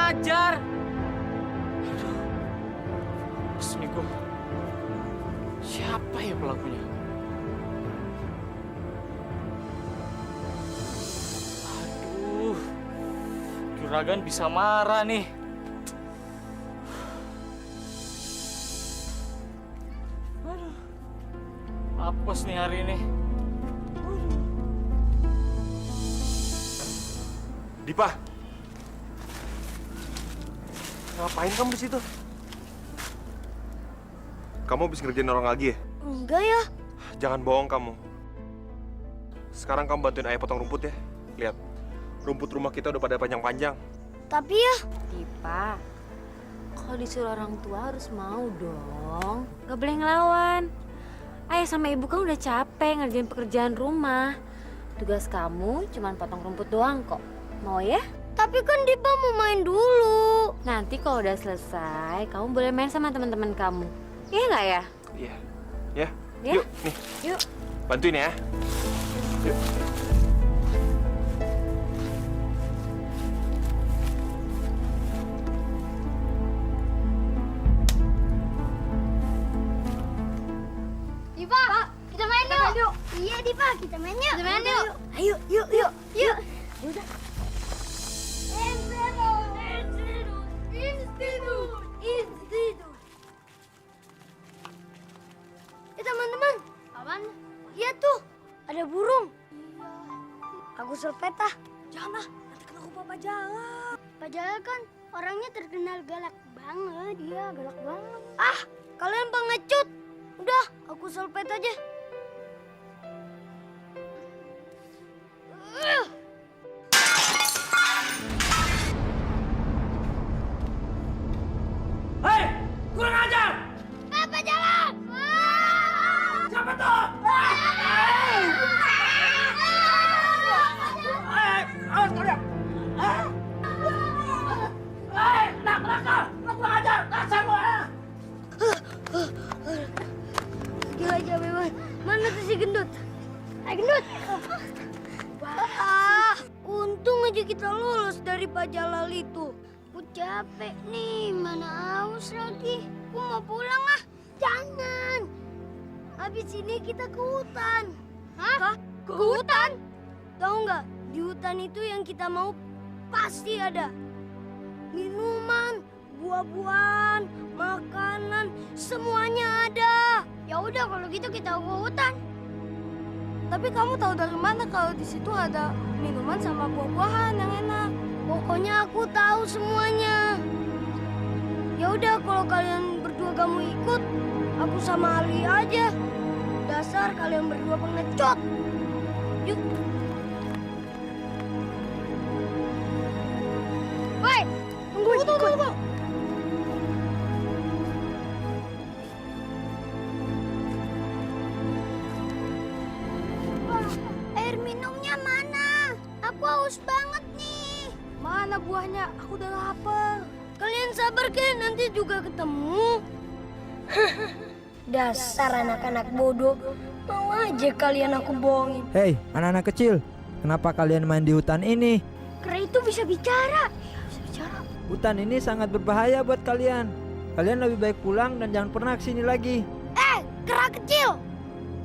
ajar. Aduh. Bismillah. Siapa ya pelakunya? Aduh. Juragan bisa marah nih. Aduh. Apes nih hari ini. Dipa, ngapain kamu di situ? Kamu habis ngerjain orang lagi ya? Enggak ya. Jangan bohong kamu. Sekarang kamu bantuin ayah potong rumput ya. Lihat, rumput rumah kita udah pada panjang-panjang. Tapi ya, Dipa, kalau disuruh orang tua harus mau dong. Gak boleh ngelawan. Ayah sama ibu kan udah capek ngerjain pekerjaan rumah. Tugas kamu cuma potong rumput doang kok. Mau ya? tapi kan Dipa mau main dulu. Nanti kalau udah selesai, kamu boleh main sama teman-teman kamu. Iya nggak ya? Iya. Ya. Ya? Yuk, nih. Yuk. Bantuin ya. Yuk. Dipa, kita main yuk. Iya Dipa, kita main yuk. Kita main yuk. Ayo, yuk. Udah. Institut. Teman-teman. Apaan? Iya tuh, ada burung. Aku selpeta. Jangan, nanti kena ku Pak Jala. Pak Jala kan orangnya terkenal galak banget. Iya, galak banget. Ah, kalian pengecut. Udah, aku selpet aja. Hei, kurang ajar! Pak Jala! Siapa tuh? Awas kalian! Nakal! Kurang ajar! Kasar lo! Gila aja memang. Mana tuh si gendut? Hai gendut! Wah, untung aja kita lolos dari Pak Jalal itu. Aku capek nih, mana haus lagi. Aku mau pulang ah. Jangan. Habis ini kita ke hutan. Hah? Ke hutan? Tahu nggak? Di hutan itu yang kita mau pasti ada minuman, buah-buahan, makanan, semuanya ada. Ya udah kalau gitu kita ke hutan. Tapi kamu tahu dari mana kalau di situ ada minuman sama buah-buahan yang enak? Pokoknya aku tahu semuanya. Ya udah kalau kalian berdua gak mau ikut, aku sama Ali aja. Dasar kalian berdua pengecut. Yuk. Woi, tunggu. Air minumnya mana? Aku haus banget nih. Mana buahnya? Aku udah lapar. Kalian sabar kan? Nanti juga ketemu. Dasar anak-anak bodoh. Mau aja kalian aku bohongin. Hei, anak-anak kecil, kenapa kalian main di hutan ini? Kera itu bisa bicara. Hutan ini sangat berbahaya buat kalian. Kalian lebih baik pulang dan jangan pernah kesini lagi. Kera kecil.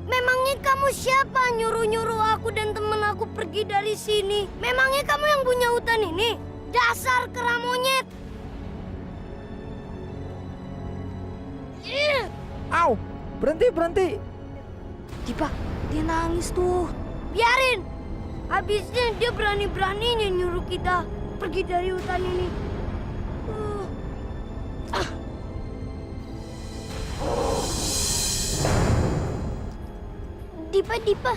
Memangnya kamu siapa nyuruh-nyuruh aku dan temen aku pergi dari sini? Memangnya kamu yang punya hutan ini? Dasar kera monyet. Au, berhenti. Dipa, dia nangis tuh. Biarin. Habisnya dia berani-beraninya nyuruh kita pergi dari hutan ini. Dipa.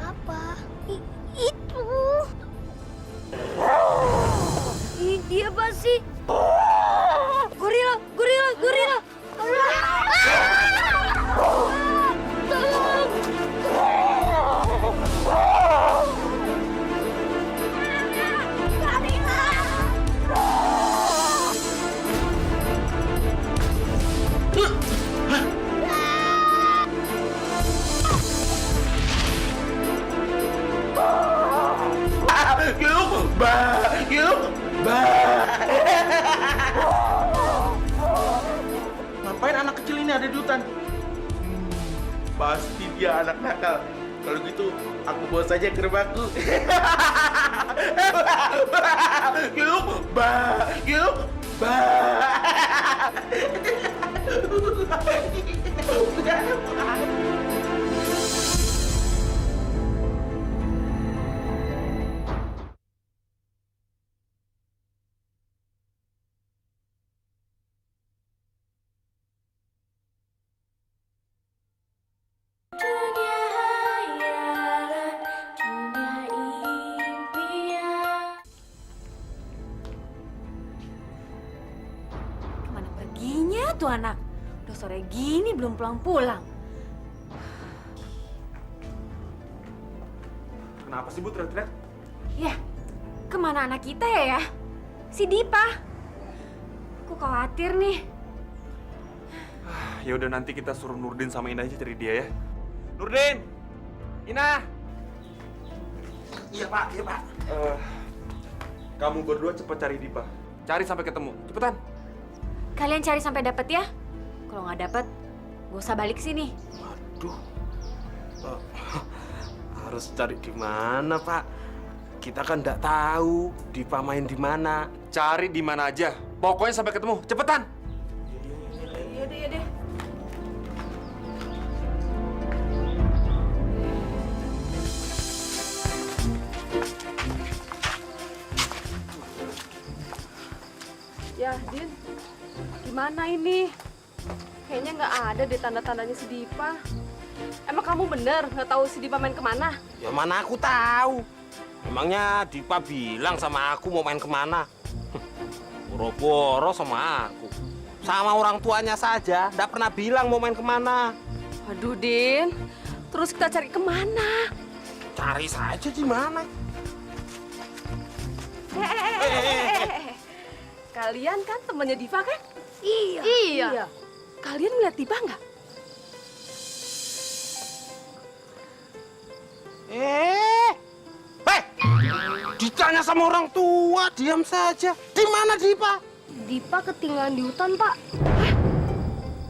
Apa? Itu. Dia pasti. Gorila. Tolong. Ba. semuanya ada di hutan. Pasti dia anak nakal. Kalau gitu, aku bawa saja ke rumahku. Yuk, yuk, Kemana perginya tuh anak? Udah sore gini belum pulang-pulang. Kenapa sih, Bu, teriak-teriak? Ya, kemana anak kita ya? Si Dipa. Aku khawatir nih. Ya udah, nanti kita suruh Nurdin sama Ina aja cari dia ya. Nurdin! Ina! Iya, Pak. Iya, Pak. Kamu berdua cepat cari Dipa. Cari sampai ketemu. Cepetan. Kalian cari sampai dapet ya. Kalau nggak dapet, gak usah balik sini. Waduh. Harus cari di mana, Pak? Kita kan nggak tahu Dipa main di mana. Cari di mana aja. Pokoknya sampai ketemu. Cepetan. Iya deh. Ya, Din. Gimana ini? Kayaknya nggak ada deh tanda-tandanya si Dipa. Emang kamu bener nggak tahu si Dipa main kemana? Ya mana aku tahu. Emangnya Dipa bilang sama aku mau main kemana? Boro-boro sama aku. Sama orang tuanya saja, nggak pernah bilang mau main kemana. Waduh, Din. Terus kita cari kemana? Cari saja di mana. Kalian kan temannya Diva kan? Iya. Kalian ngeliat Diva nggak? Ditanya sama orang tua, diam saja. Di mana Dipa? Dipa ketinggalan di hutan, Pak.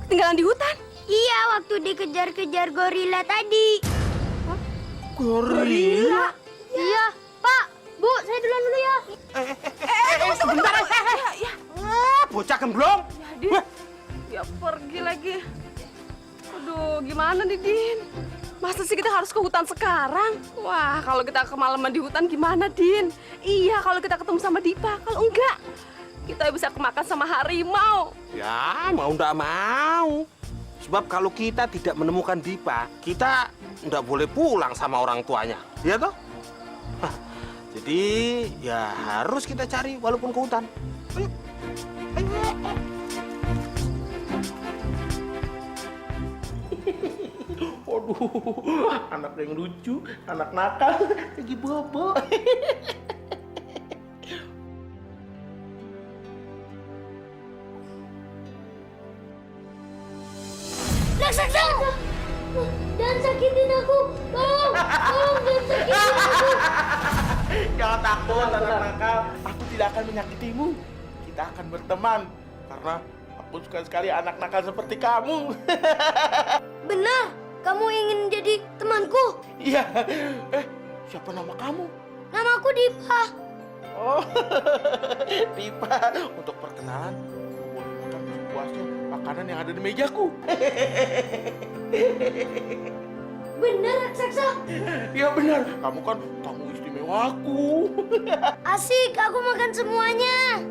Ketinggalan di hutan? Iya, waktu dikejar-kejar gorila tadi. Gorila? Iya, Pak. Bu, saya duluan dulu ya. Sebentar. Ya. Bocah gemblong. Ya, Din. Ya pergi lagi. Aduh, gimana nih, Din? Masa sih kita harus ke hutan sekarang? Wah, kalau kita kemalaman di hutan gimana, Din? Iya, kalau kita ketemu sama Dipa. Kalau enggak, kita bisa kemakan sama harimau. Ya, mau ndak mau. Sebab kalau kita tidak menemukan Dipa, kita ndak boleh pulang sama orang tuanya. Iya toh? Hah, jadi, ya harus kita cari walaupun ke hutan. Ayo. Waduh, anak yang lucu, anak nakal, lagi bobo. Raksasa! Jangan sakitin aku! Tolong! Jangan sakitin aku! Jangan takut, anak nakal. Aku tidak akan menyakitimu. Kita akan berteman karena aku suka sekali anak nakal seperti kamu. Benar! Kamu ingin jadi temanku? Iya. Siapa nama kamu? Namaku Dipa. Oh, Dipa. Untuk perkenalan, boleh makan sepuasnya makanan yang ada di mejaku. Benar, raksasa. Iya benar. Kamu kan tamu istimewaku. Asik, aku makan semuanya.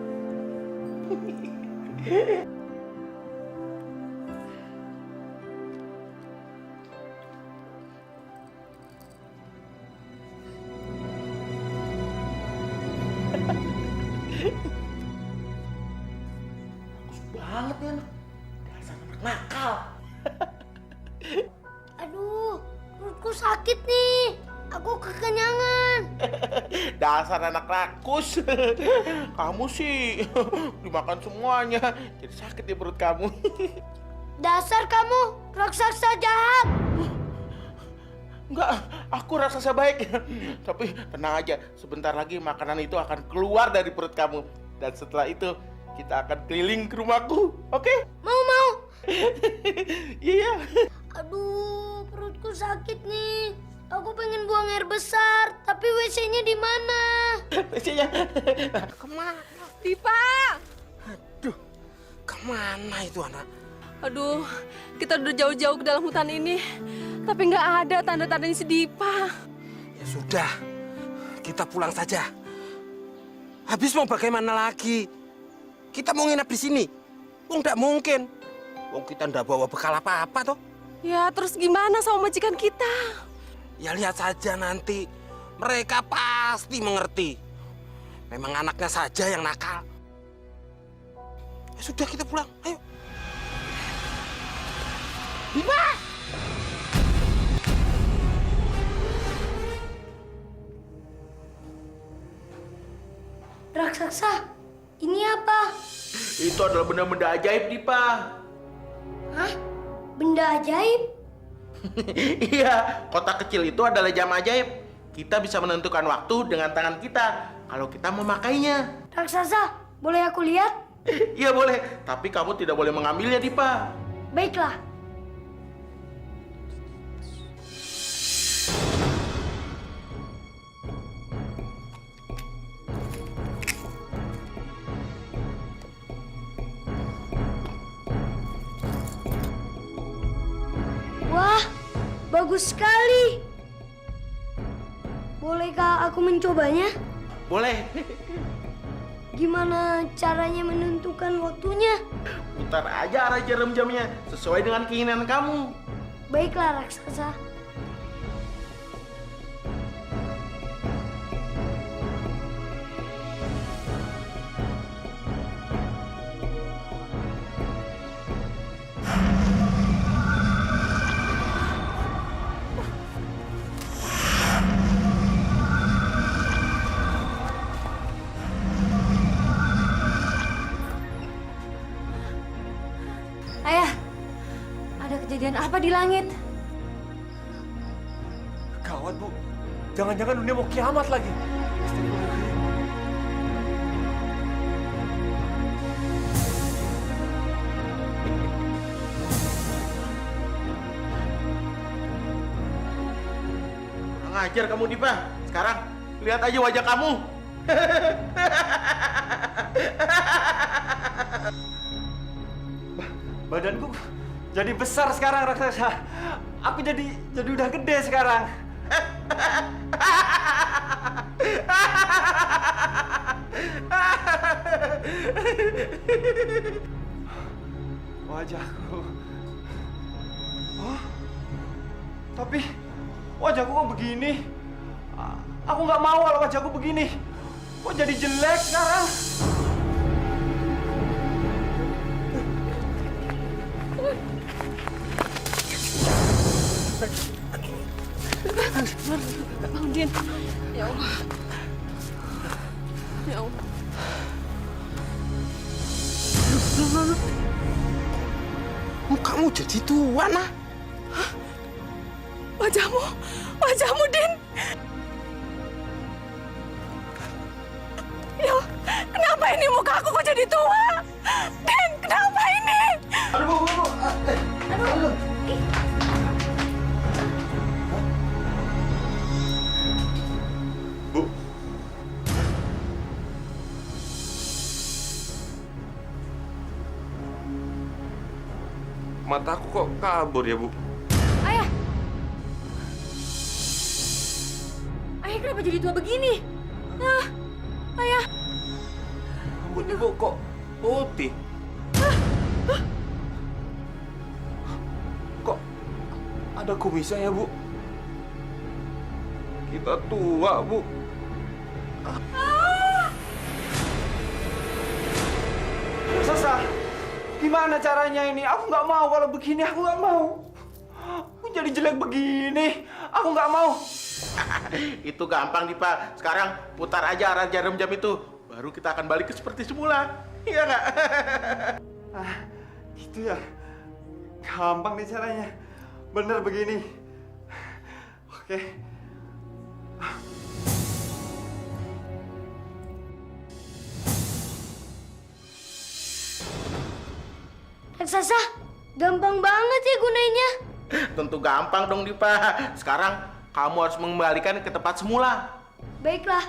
Banget nih anak. Dasar anak nakal. Aduh, perutku sakit nih. Aku kekenyangan. Dasar anak rakus. Kamu sih dimakan semuanya. Jadi sakit di perut kamu. Dasar kamu, raksasa jahat. Enggak, aku raksasa baik. Tapi tenang aja, sebentar lagi makanan itu akan keluar dari perut kamu. Dan setelah itu, kita akan keliling ke rumahku, oke? Mau. Iya. Aduh, perutku sakit nih. Aku pengen buang air besar, tapi WC-nya di mana? WC-nya kemana? Dipa! Aduh, kemana itu anak? Aduh, kita udah jauh-jauh ke dalam hutan ini. Tapi nggak ada tanda-tandanya si Dipa. Ya sudah, kita pulang saja. Habis mau bagaimana lagi? Kita mau nginep di sini? Nggak mungkin. Kita nggak bawa bekal apa-apa toh. Ya, terus gimana sama majikan kita? Ya lihat saja nanti. Mereka pasti mengerti. Memang anaknya saja yang nakal. Ya sudah, kita pulang. Ayo. Dipa! Raksasa, ini apa? Itu adalah benda-benda ajaib, Dipa. Hah? Benda ajaib? Iya, kotak kecil itu adalah jam ajaib. Kita bisa menentukan waktu dengan tangan kita kalau kita memakainya. Raksasa, boleh aku lihat? Iya boleh, tapi kamu tidak boleh mengambilnya, Dipa. Baiklah. Wah, bagus sekali. Bolehkah aku mencobanya? Boleh. Gimana caranya menentukan waktunya? Putar aja arah jarum jamnya sesuai dengan keinginan kamu. Baiklah, raksasa. Ayah, ada kejadian apa di langit? Gawat, Bu. Jangan-jangan dunia mau kiamat lagi. Kurang ajar kamu, Dipa. Sekarang lihat aja wajah kamu. Badanku jadi besar sekarang, raksasa. Aku jadi udah gede sekarang. Wajahku. Oh, tapi wajahku kok begini? Aku nggak mau kalau wajahku begini. Kok jadi jelek sekarang? Bang Din. Ya Allah. Ya Allah. Kamu jadi tua, nah. Wajahmu, Din. Ya, kenapa ini muka aku kok jadi tua? Din, kenapa ini? Aduh, Bu. Aduh. Bu. Mataku kok kabur ya, Bu? Ayah! Ayah kenapa jadi tua begini? Ah, ayah! Rambut Ibu kok putih? Kok ada kumisnya ya, Bu? Kita tua, Bu. Raksasa, gimana caranya ini? Aku nggak mau kalau begini, aku nggak mau. Aku jadi jelek begini, aku nggak mau. Itu gampang, Dipa. Sekarang putar aja arah jarum jam itu. Baru kita akan balik ke seperti semula. Iya nggak? Ah, gitu ya. Gampang nih caranya. Bener begini. Oke. Raksasa, Gampang banget sih gunanya. Tentu gampang dong Dipa. Sekarang kamu harus mengembalikan ke tempat semula. Baiklah.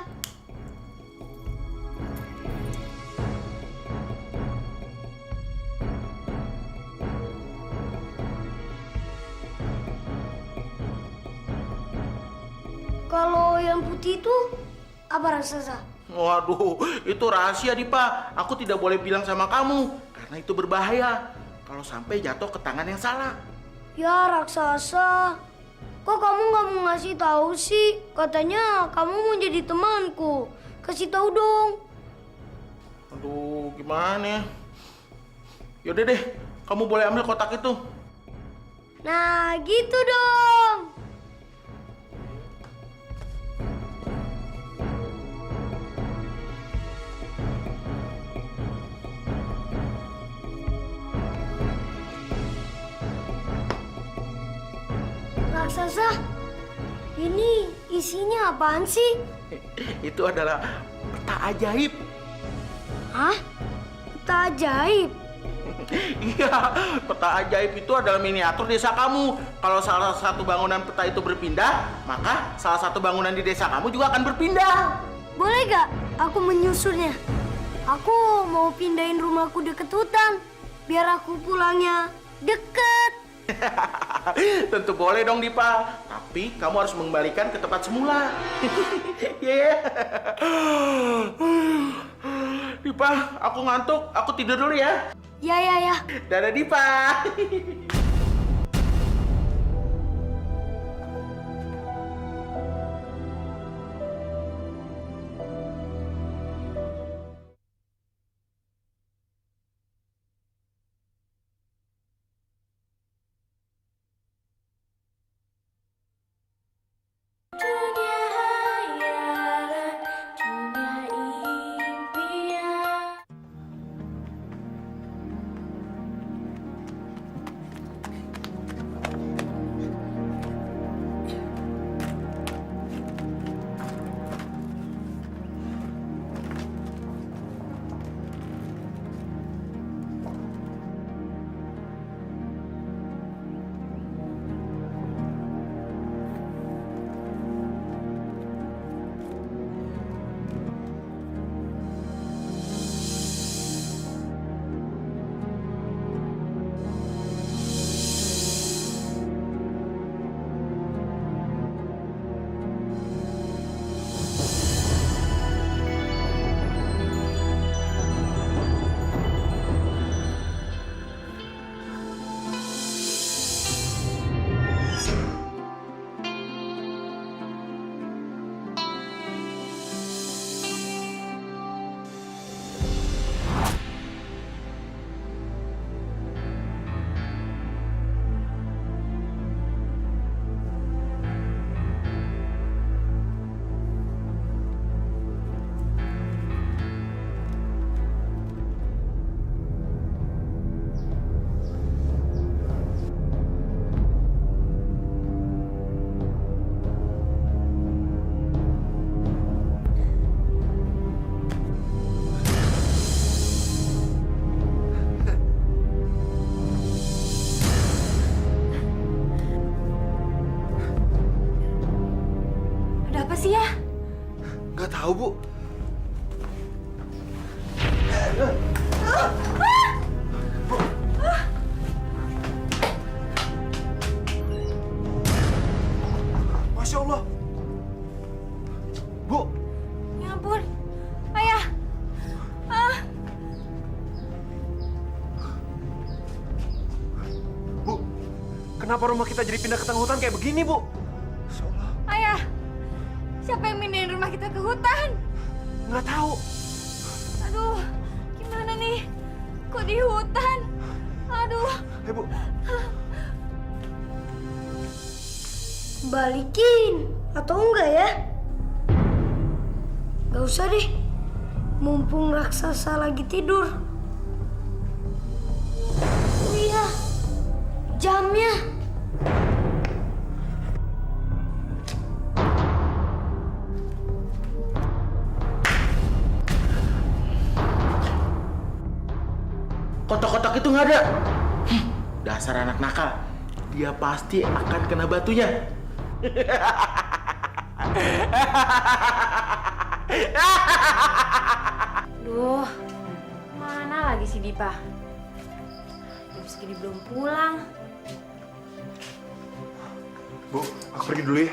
Kalau yang putih itu apa raksasa? Waduh, itu rahasia Dipa. Aku tidak boleh bilang sama kamu karena itu berbahaya kalau sampai jatuh ke tangan yang salah. Ya raksasa, kok kamu nggak mau ngasih tahu sih? Katanya kamu mau jadi temanku. Kasih tahu dong. Aduh, gimana ya? Yaudah deh, kamu boleh ambil kotak itu. Nah, gitu dong. Raksasa, ini isinya apaan sih? Itu adalah peta ajaib. Hah? Peta ajaib? Iya, peta ajaib itu adalah miniatur desa kamu. Kalau salah satu bangunan peta itu berpindah, maka salah satu bangunan di desa kamu juga akan berpindah. Boleh gak aku menyusurnya? Aku mau pindahin rumahku deket hutan, biar aku pulangnya deket. Tentu boleh dong Dipa, tapi kamu harus mengembalikan ke tempat semula. Yeah. Dipa, aku ngantuk, aku tidur dulu ya. Ya. Dadah Dipa. Ada apa sih ya? Nggak tahu, Bu. Masya Allah. Bu, Ya ampun. Ayah. Bu, kenapa rumah kita jadi pindah ke tengah hutan kayak begini, Bu? Masya Allah. Ayah. Siapa yang mindahin rumah kita ke hutan? Nggak tahu. Aduh, gimana nih? Kok di hutan? Aduh. Bu. Balikin atau enggak ya? Gak usah deh. Mumpung raksasa lagi tidur. Oh iya, jamnya. Kotak-kotak itu nggak ada. Dasar anak nakal. Dia pasti akan kena batunya. Duh, mana lagi si Dipa? Jam segini belum pulang. Bu, aku pergi dulu ya.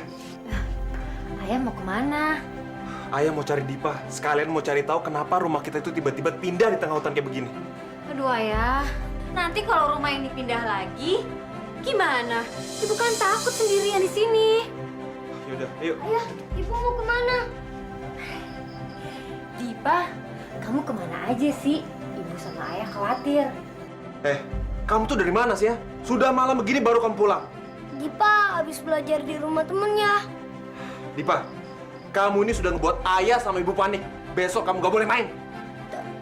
Ayah mau kemana? Ayah mau cari Dipa, sekalian mau cari tahu kenapa rumah kita itu tiba-tiba pindah di tengah hutan kayak begini. Aduh ayah, nanti kalau rumah ini pindah lagi, gimana? Ibu kan takut sendirian di sini. Yaudah, ayo. Ayah, ibu mau kemana? Dipa, kamu kemana aja sih? Ibu sama ayah khawatir. Kamu tuh dari mana sih ya? Sudah malam begini baru kamu pulang. Dipa habis belajar di rumah temennya. Dipa, kamu ini sudah ngebuat ayah sama ibu panik. Besok kamu gak boleh main.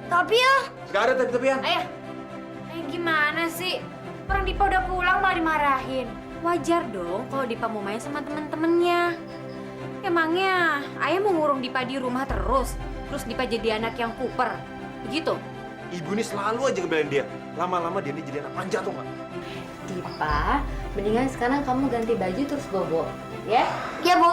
Tapi ya, Gak ada tapi-tapian. Ayah, gimana sih? Orang Dipa udah pulang malah dimarahin. Wajar dong kalau Dipa mau main sama temen-temennya. Emangnya ayah mau ngurung Dipa di rumah terus Dipa jadi anak yang kuper? Begitu? Ibu ini selalu aja ngebelain dia. Lama-lama dia ini jadi anak manja tuh nggak? Dipa, mendingan sekarang kamu ganti baju terus bobo, ya? ya Bu.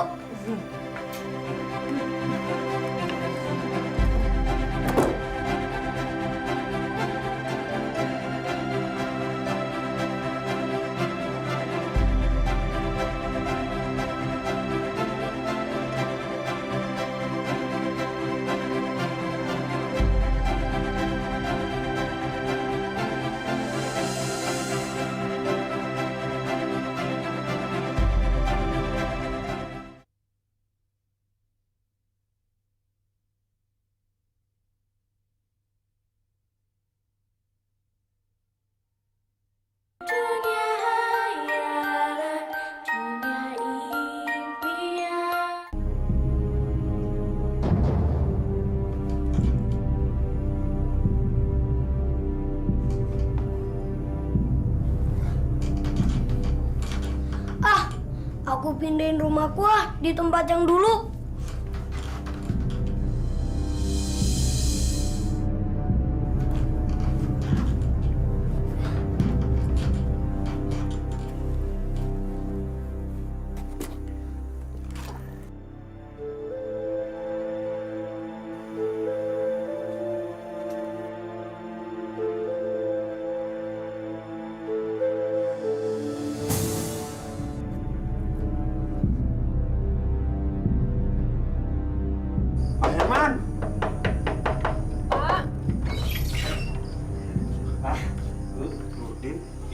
Aku pindahin rumahku di tempat yang dulu.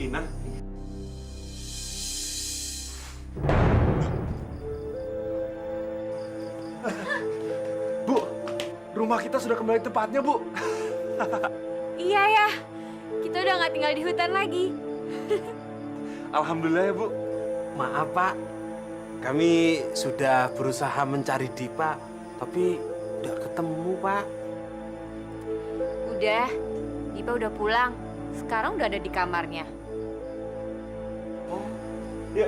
Ina. Bu, rumah kita sudah kembali tempatnya, Bu. Iya ya, kita udah nggak tinggal di hutan lagi. Alhamdulillah ya, Bu. Maaf Pak, kami sudah berusaha mencari Dipa, tapi nggak ketemu Pak. Udah, Dipa udah pulang. Sekarang udah ada di kamarnya. Ya.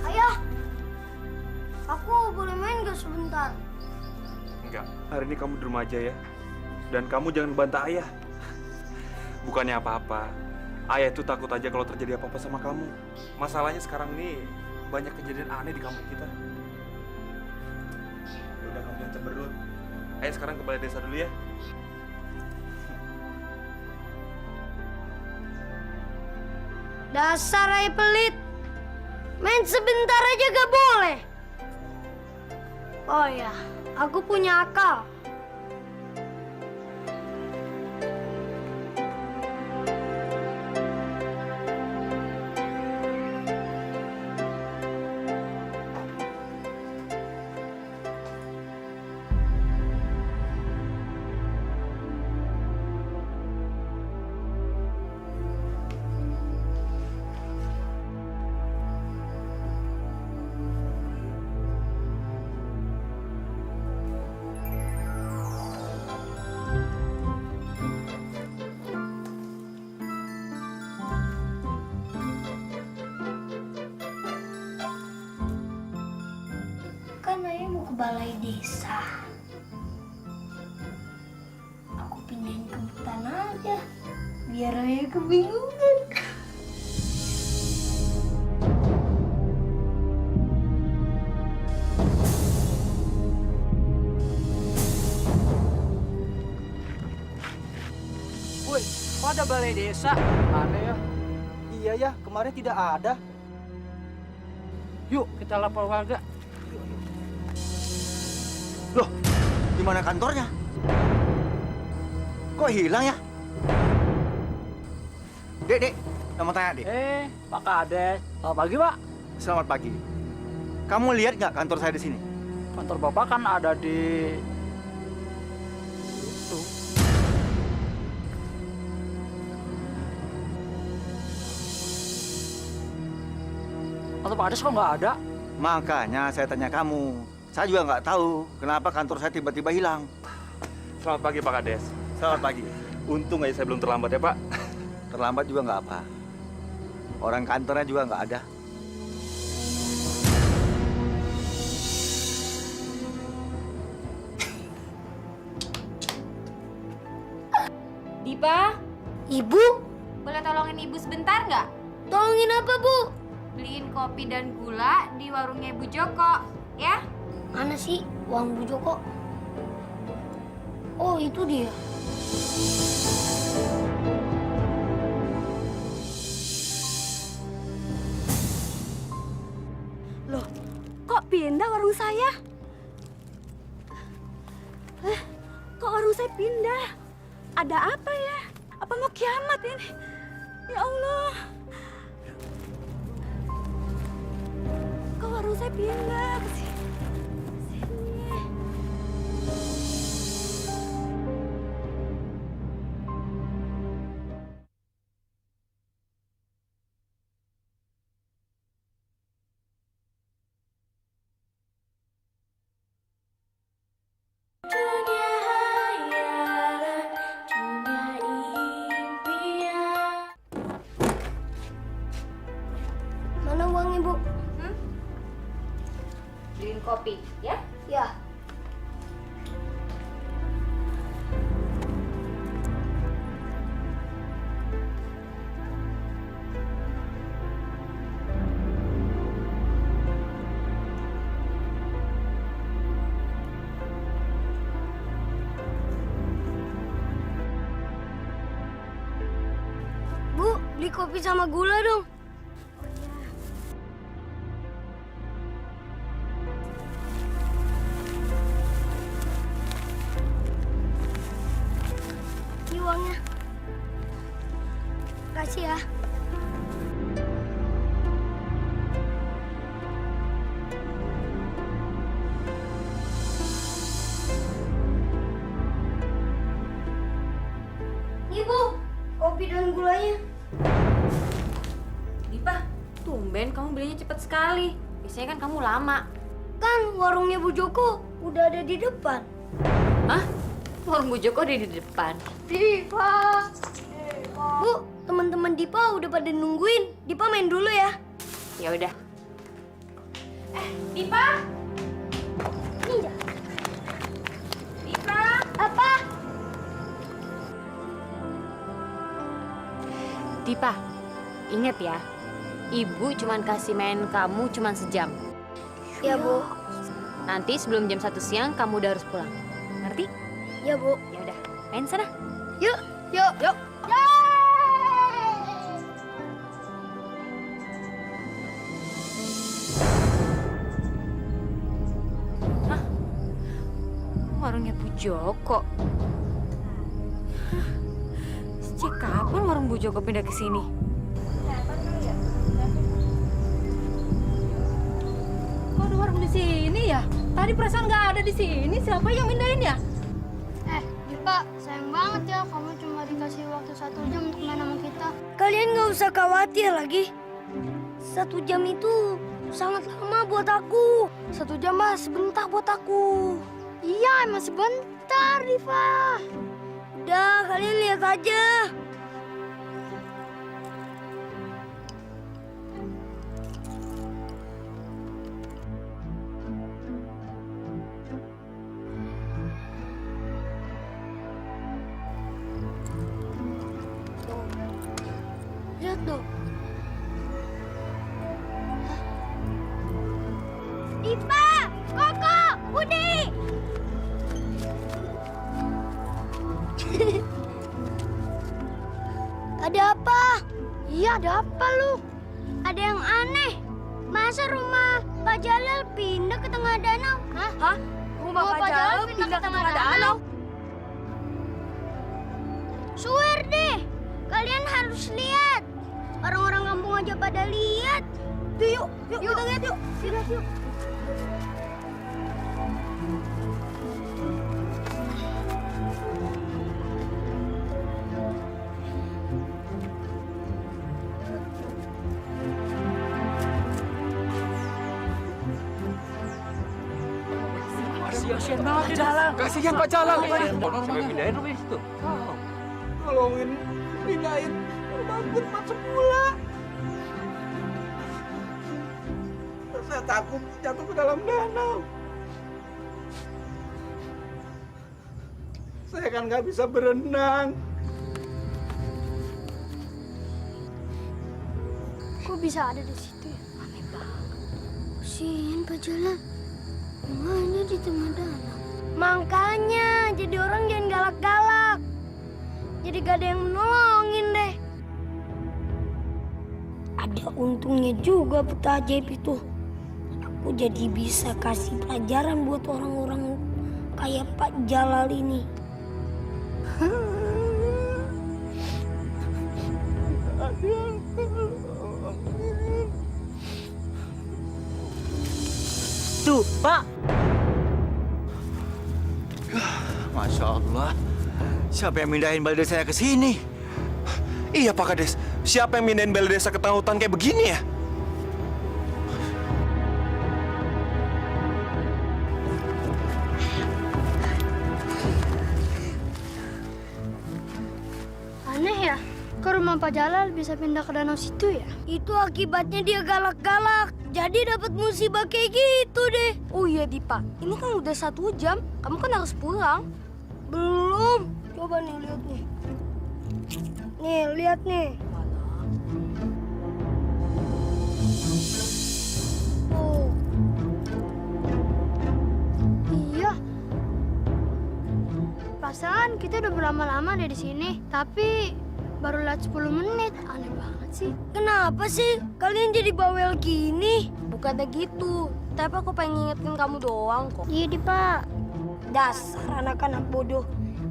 Ayah, aku boleh main gak sebentar? Enggak, hari ini kamu di rumah aja ya. Dan kamu jangan bantah ayah. Bukannya apa-apa. Ayah itu takut aja kalau terjadi apa-apa sama kamu. Masalahnya sekarang ini banyak kejadian aneh di kampung kita. Udah kamu yang cemberut. Ayo sekarang ke balai desa dulu ya. Dasar ayah pelit. Main sebentar aja gak boleh. Oh ya, aku punya akal. balai desa. Aku pindahin ke hutan aja, biar Ayah kebingungan. Woi, kok ada balai desa? Aneh ya. Iya ya, kemarin tidak ada. Yuk, kita lapor warga. Loh, di mana kantornya? Kok hilang ya? Dek, mau tanya, Dek. Pak Kades. Selamat pagi, Pak. Selamat pagi. Kamu lihat nggak kantor saya di sini? Kantor Bapak kan ada di... itu. Kantor Pak Kades kok nggak ada? Makanya saya tanya kamu. Saya juga nggak tahu kenapa kantor saya tiba-tiba hilang. Selamat pagi Pak Kades. Selamat pagi. Untung aja saya belum terlambat ya Pak. Terlambat juga nggak apa. Orang kantornya juga nggak ada. Dipa, Ibu, boleh tolongin ibu sebentar nggak? tolongin apa, Bu? Beliin kopi dan gula di warungnya Ibu Joko, ya? Mana sih uang Bu Joko? Oh, itu dia. Loh, kok pindah warung saya? Kok warung saya pindah? Ada apa ya? Apa mau kiamat ini? Ya Allah. Kok warung saya pindah ke sini? Mana uang Ibu? Beliin kopi, ya? Ya. Bu, beli kopi sama gula dong. Ini uangnya. Kasih ya. Ibu, kopi dan gulanya. Dipa, tumben kamu belinya cepet sekali. Biasanya kan kamu lama. Kan warungnya Bu Joko udah ada di depan. Hah? Warung Bu Joko ada di depan. Dipa. Bu, teman-teman Dipa udah pada nungguin. Dipa main dulu ya. Ya udah. Dipa! Iya. Dipa! Apa? Dipa, inget ya. Ibu cuman kasih main kamu cuman sejam. Ya, Bu. Nanti sebelum jam 1 siang kamu udah harus pulang. Ngerti? Ya, Bu. Ya udah, main sana. Yuk, yuk, yuk. Warungnya Bu Joko. Sejak kapan warung Bu Joko pindah ke sini? Kok ada warung di sini ya? Tadi perasaan nggak ada di sini. Siapa yang mindahin ya? Dipa, sayang banget ya kamu cuma dikasih waktu 1 jam untuk main sama kita. Kalian nggak usah khawatir lagi. 1 jam itu sangat lama buat aku. 1 jam mah sebentar buat aku. Iya, emang sebentar, Diva. Udah, kalian lihat aja. tuh. Dipa, Koko, Budi. Ada apa? Iya, ada apa lu? Ada yang aneh. Masa rumah Pak Jalal pindah ke tengah danau? Hah? Rumah Pak Jalal pindah ke tengah danau? Swear deh, kalian harus lihat. Orang-orang kampung aja pada lihat. Yuk, kita lihat yuk. Lihat yuk. Kasihan banget Jalan. Kasihan Pak Jalal. Sampai pindahin rumah itu. Tolongin, pindahin rumahku tempat semula. Saya takut jatuh ke dalam danau. Saya kan nggak bisa berenang. Kok bisa ada di situ ya? Aneh banget. Kasihan Pak Jalal. Rumahnya di tengah danau. Makanya jadi orang jangan galak-galak. Jadi gak ada yang menolongin deh. Ada untungnya juga peta ajaib itu. Aku jadi bisa kasih pelajaran buat orang-orang kayak Pak Jalal ini. Tuh, Pak. Masya Allah. Siapa yang mindahin balai desa ke sini? Iya Pak Kades, siapa yang mindahin balai desa ke tengah hutan kayak begini ya? Aneh ya, ke rumah Pak Jalal bisa pindah ke danau situ ya? Itu akibatnya dia galak-galak. Jadi dapat musibah kayak gitu deh. Oh iya Dipa, ini kan udah 1 jam. Kamu kan harus pulang. Belum. Coba nih lihat nih. Nih, lihat nih. Oh. Iya. Perasaan kita udah berlama-lama deh di sini, tapi baru lewat 10 menit. Aneh banget sih. Kenapa sih kalian jadi bawel gini? Bukannya gitu, tapi aku pengen ngingetin kamu doang kok. Iya, Pak. Dasar anak-anak bodoh.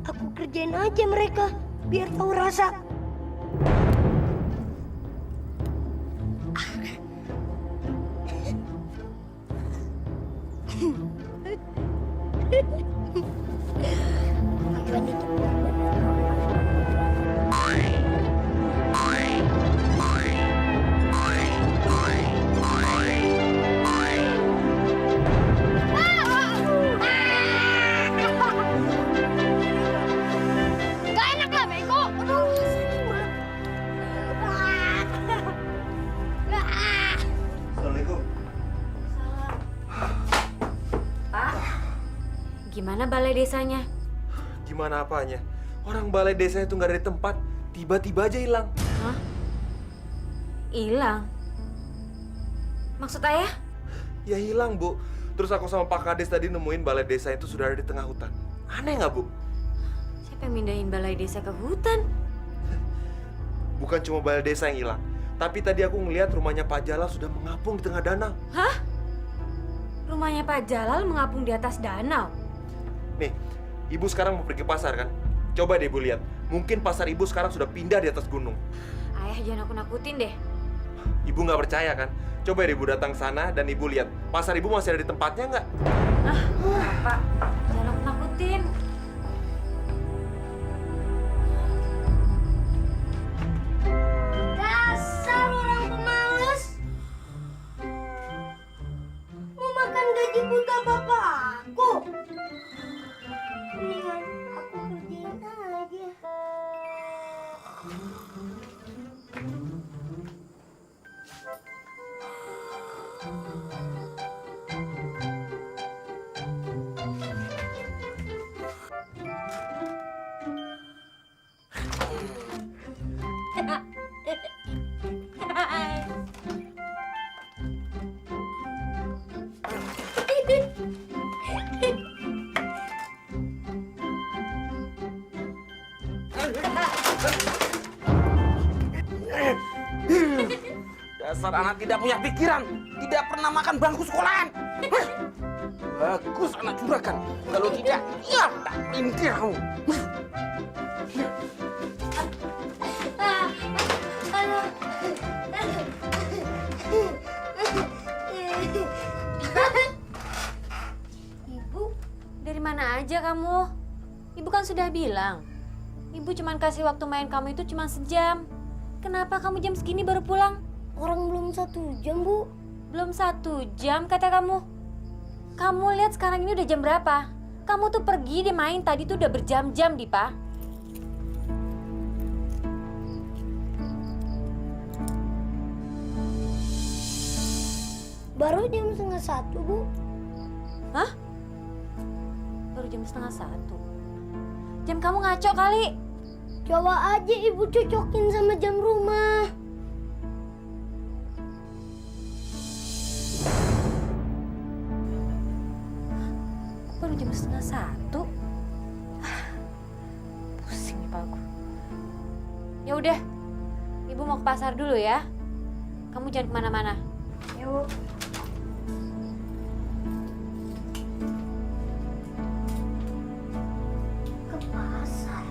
Aku kerjain aja mereka biar tahu rasa. Gak enak lah, Bego. Aduh. Assalamualaikum. Gimana balai desanya? Gimana apanya? Orang balai desa itu nggak ada di tempat, tiba-tiba aja hilang. Hah? Hilang? Maksud ayah? Ya hilang, Bu. Terus aku sama Pak Kades tadi nemuin balai desa itu sudah ada di tengah hutan. Aneh nggak, Bu? Siapa yang mindahin balai desa ke hutan? Bukan cuma balai desa yang hilang, tapi tadi aku ngelihat rumahnya Pak Jalal sudah mengapung di tengah danau. Hah? Rumahnya Pak Jalal mengapung di atas danau? Nih, Ibu sekarang mau pergi pasar kan? Coba deh Ibu lihat. Mungkin pasar Ibu sekarang sudah pindah di atas gunung. Ayah jangan aku nakutin deh. Ibu nggak percaya kan? Coba deh Ibu datang sana dan Ibu lihat. Pasar Ibu masih ada di tempatnya nggak? Pak, jangan aku nakutin. Dasar orang pemalas. Mau makan gaji buta bapak aku. Mendingan aku kerjain aja. Dasar anak tidak punya pikiran, tidak pernah makan bangku sekolahan. Bagus anak juragan. Kalau tidak, ya tak pintir kamu. Ibu, Dari mana aja kamu? Ibu kan sudah bilang. Ibu cuma kasih waktu main kamu itu cuma sejam. Kenapa kamu jam segini baru pulang? orang belum 1 jam, Bu. Belum 1 jam kata kamu. Kamu lihat sekarang ini udah jam berapa? Kamu tuh pergi dia main tadi tuh udah berjam-jam, Dipa. Baru jam 1:30, Bu. Hah? Baru jam 1:30. Jam kamu ngaco kali. Coba aja Ibu cocokin sama jam rumah. Baru jam 1:30. Pusing nih aku. Ya udah, Ibu mau ke pasar dulu ya. Kamu jangan kemana-mana. Yuk. Ke pasar.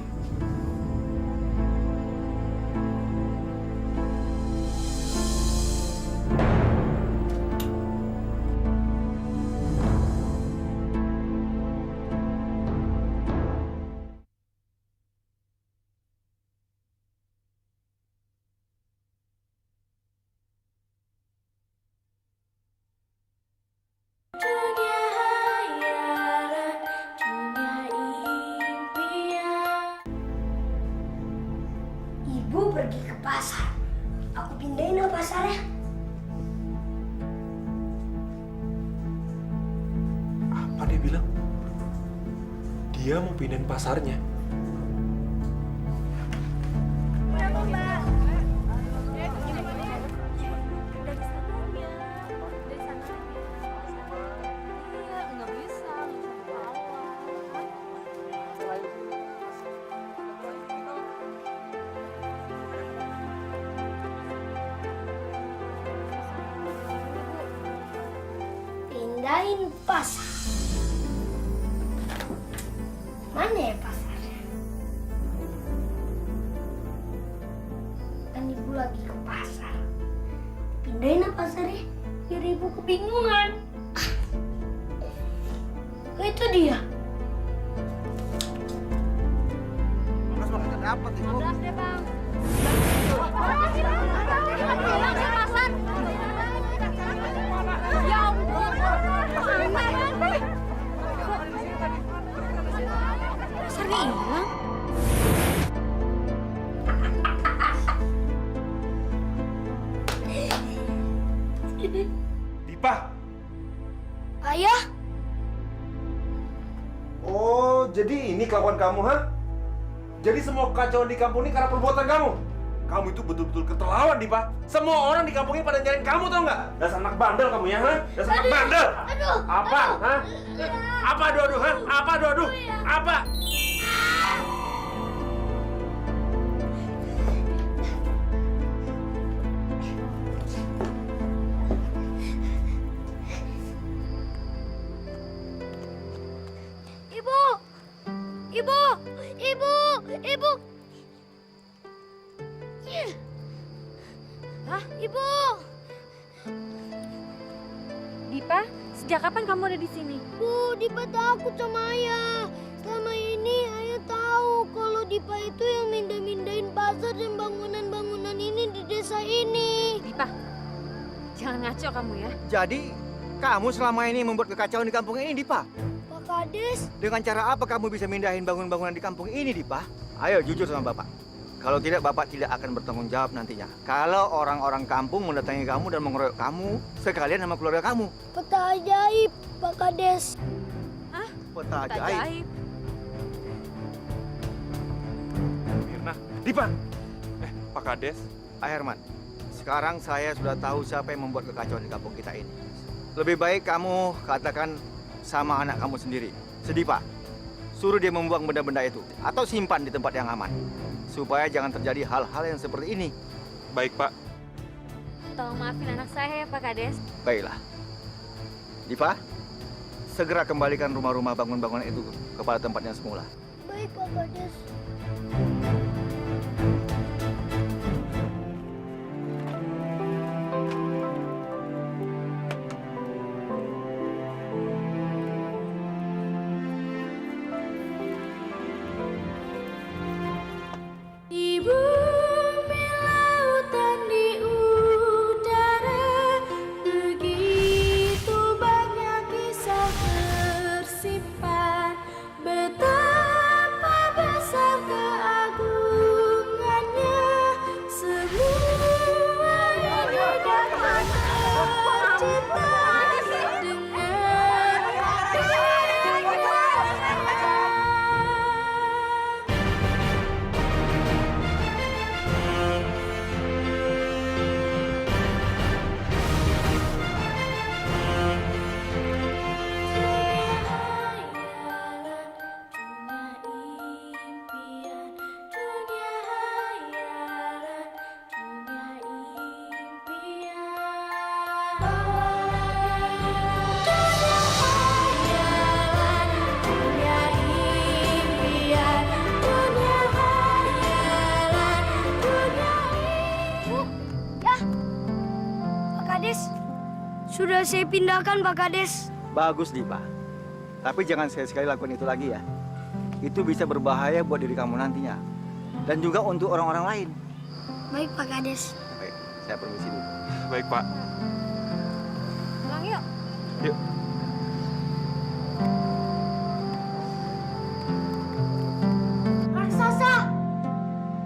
Ibu pergi ke pasar. Aku pindahin ke pasarnya. Apa dia bilang? Dia mau pindahin pasarnya. Pindahin pasar. Mana ya pasarnya? Kan Ibu lagi ke pasar. Pindahin apa pasarnya? Biar Ibu kebingungan. Oh, itu dia. Mas makan dapat ibu. Pasarnya hilang. Dipa! Ayah, Oh, jadi ini kelakuan kamu, ha? Jadi semua kekacauan di kampung ini karena perbuatan kamu? Kamu itu betul-betul keterlaluan, Dipa. Semua orang di kampung ini pada nyariin kamu, tau nggak? Dasar anak bandel kamu ya, ha? Dasar anak bandel! aduh, Apa, ha? Apa aduh-aduh, ha? Apa aduh-aduh? Apa? Ibu, Ibu, Ibu, Ibu. Hah? Ibu. Dipa, sejak kapan kamu ada di sini? Bu, Dipa takut sama Ayah. Selama ini Ayah tahu kalau Dipa itu yang mindah-mindahin pasar dan bangunan-bangunan ini di desa ini. Dipa, jangan ngaco kamu ya. Jadi, kamu selama ini membuat kekacauan di kampung ini, Dipa? Pak Kades, Dengan cara apa kamu bisa mindahin bangunan-bangunan di kampung ini, Dipa? Ayo, jujur sama Bapak. Kalau tidak, Bapak tidak akan bertanggung jawab nantinya. Kalau orang-orang kampung mendatangi kamu dan mengeroyok kamu, sekalian sama keluarga kamu. peta ajaib, Pak Kades. Peta Tak ajaib. ajaib. Mirna, Dipa! Pak Kades, Pak Herman, sekarang saya sudah tahu siapa yang membuat kekacauan di kampung kita ini. Lebih baik kamu katakan sama anak kamu sendiri, Sedipa. suruh dia membuang benda-benda itu atau simpan di tempat yang aman supaya jangan terjadi hal-hal yang seperti ini. Baik, Pak. Tolong maafin anak saya ya Pak Kades. Baiklah. Diva, segera kembalikan rumah-rumah bangunan itu kepada tempatnya semula. Baik, Pak Kades. Di bumi, lautan, di udara, begitu banyak kisah tersimpan. Betapa besar keagungannya, semuanya dapat tercipta dengan Ya, Pak Kades. Sudah saya pindahkan, Pak Kades. Bagus, Diva. Tapi jangan sekali-sekali lakukan itu lagi ya. Itu bisa berbahaya buat diri kamu nantinya. Dan juga untuk orang-orang lain. Baik, Pak Kades. Baik, saya permisi dulu. Baik, Pak. Pulang yuk. Yuk. Raksasa,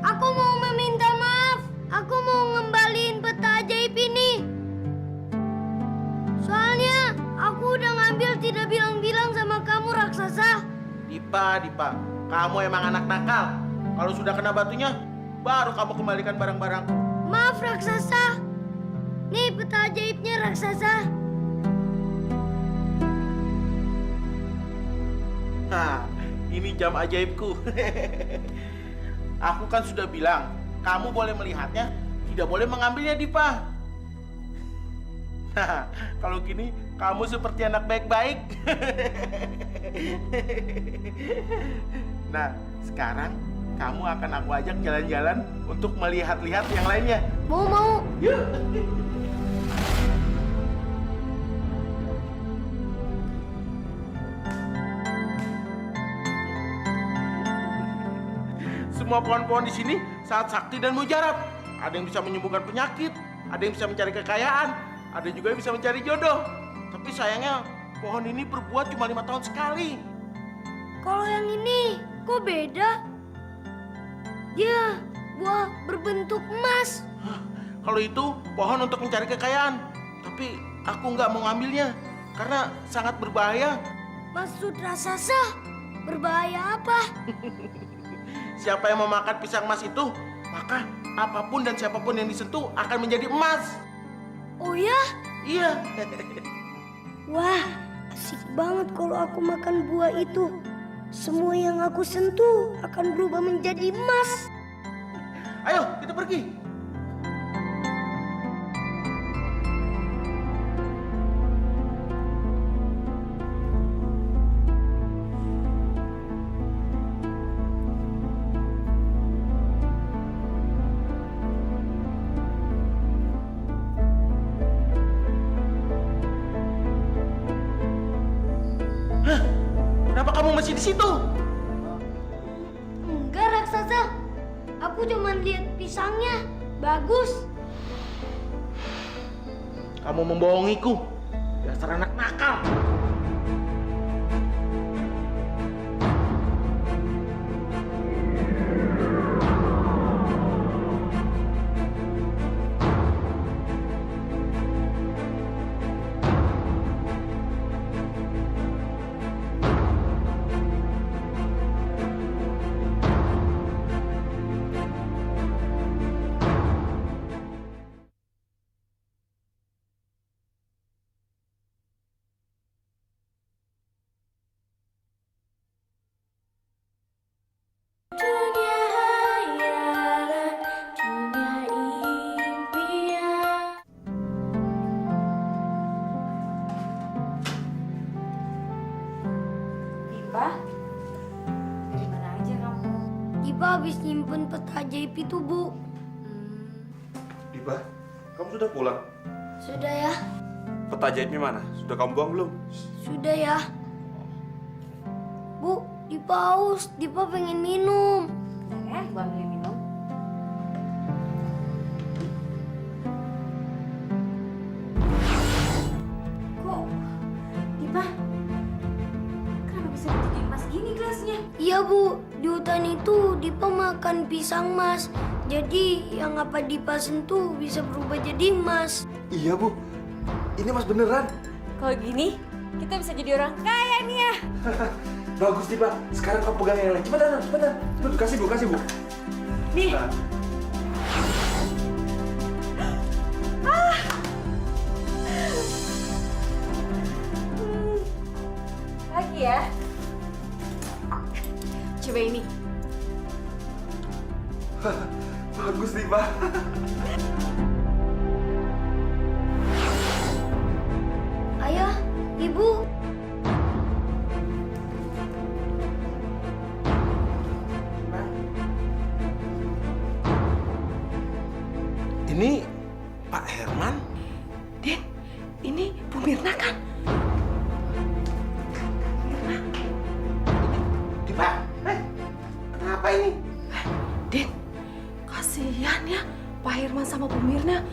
aku mau meminta maaf. Aku mau ngembaliin peta ajaib ini. Soalnya aku udah ngambil tidak bilang-bilang sama kamu, raksasa. Dipa, kamu emang anak nakal. Kalau sudah kena batunya, baru kamu kembalikan barang-barangku. Maaf, raksasa. Nih peta ajaibnya, raksasa. Nah, ini jam ajaibku. Aku kan sudah bilang, kamu boleh melihatnya, tidak boleh mengambilnya, Dipa. Nah, kalau gini, kamu seperti anak baik-baik. Nah, sekarang kamu akan aku ajak jalan-jalan untuk melihat-lihat yang lainnya. Mau. Yuk. Semua pohon-pohon di sini sangat sakti dan mujarab. Ada yang bisa menyembuhkan penyakit, ada yang bisa mencari kekayaan, ada juga yang bisa mencari jodoh. Tapi sayangnya pohon ini berbuah cuma 5 tahun sekali. Kalau yang ini, kok beda? Dia buah berbentuk emas. Kalau itu pohon untuk mencari kekayaan. Tapi aku nggak mau ngambilnya karena sangat berbahaya. Maksud raksasa, berbahaya apa? Siapa yang memakan pisang emas itu, maka apapun dan siapapun yang disentuh akan menjadi emas. Oh ya? Iya. Wah, asik banget kalau aku makan buah itu. Semua yang aku sentuh akan berubah menjadi emas. Ayo, kita pergi. Hah? Kenapa kamu masih di situ? Enggak, raksasa. Aku cuma lihat pisangnya. Bagus. Kamu membohongiku. Dasar anak nakal. nyimpen peta ajaib itu, Bu. Dipa, kamu sudah pulang? Sudah ya? Peta ajaibnya mana? Sudah kamu buang belum? Sudah ya. Bu, Dipa haus. Dipa pengen minum. Gua ambilin minum. Kok, Dipa, kenapa bisa jadi emas gini gelasnya? Iya, Bu. Di hutan itu Dipa makan pisang mas. Jadi yang apa Dipa sentuh bisa berubah jadi emas. Iya, Bu. Ini mas beneran. Kalau gini, kita bisa jadi orang kaya nih ya. Bagus, Dipa. Sekarang kamu pegang yang lain. Cepetan. Cepet, kasih, Bu. Nih. Nah. Lagi ya. Coba ini. Bagus, Dipa. Ayah, Ibu. Ini Pak Herman? Din, ini Bu Mirna kan? Dipa, kenapa ini? Din, kasihan ya Pak Herman sama Bu Mirna.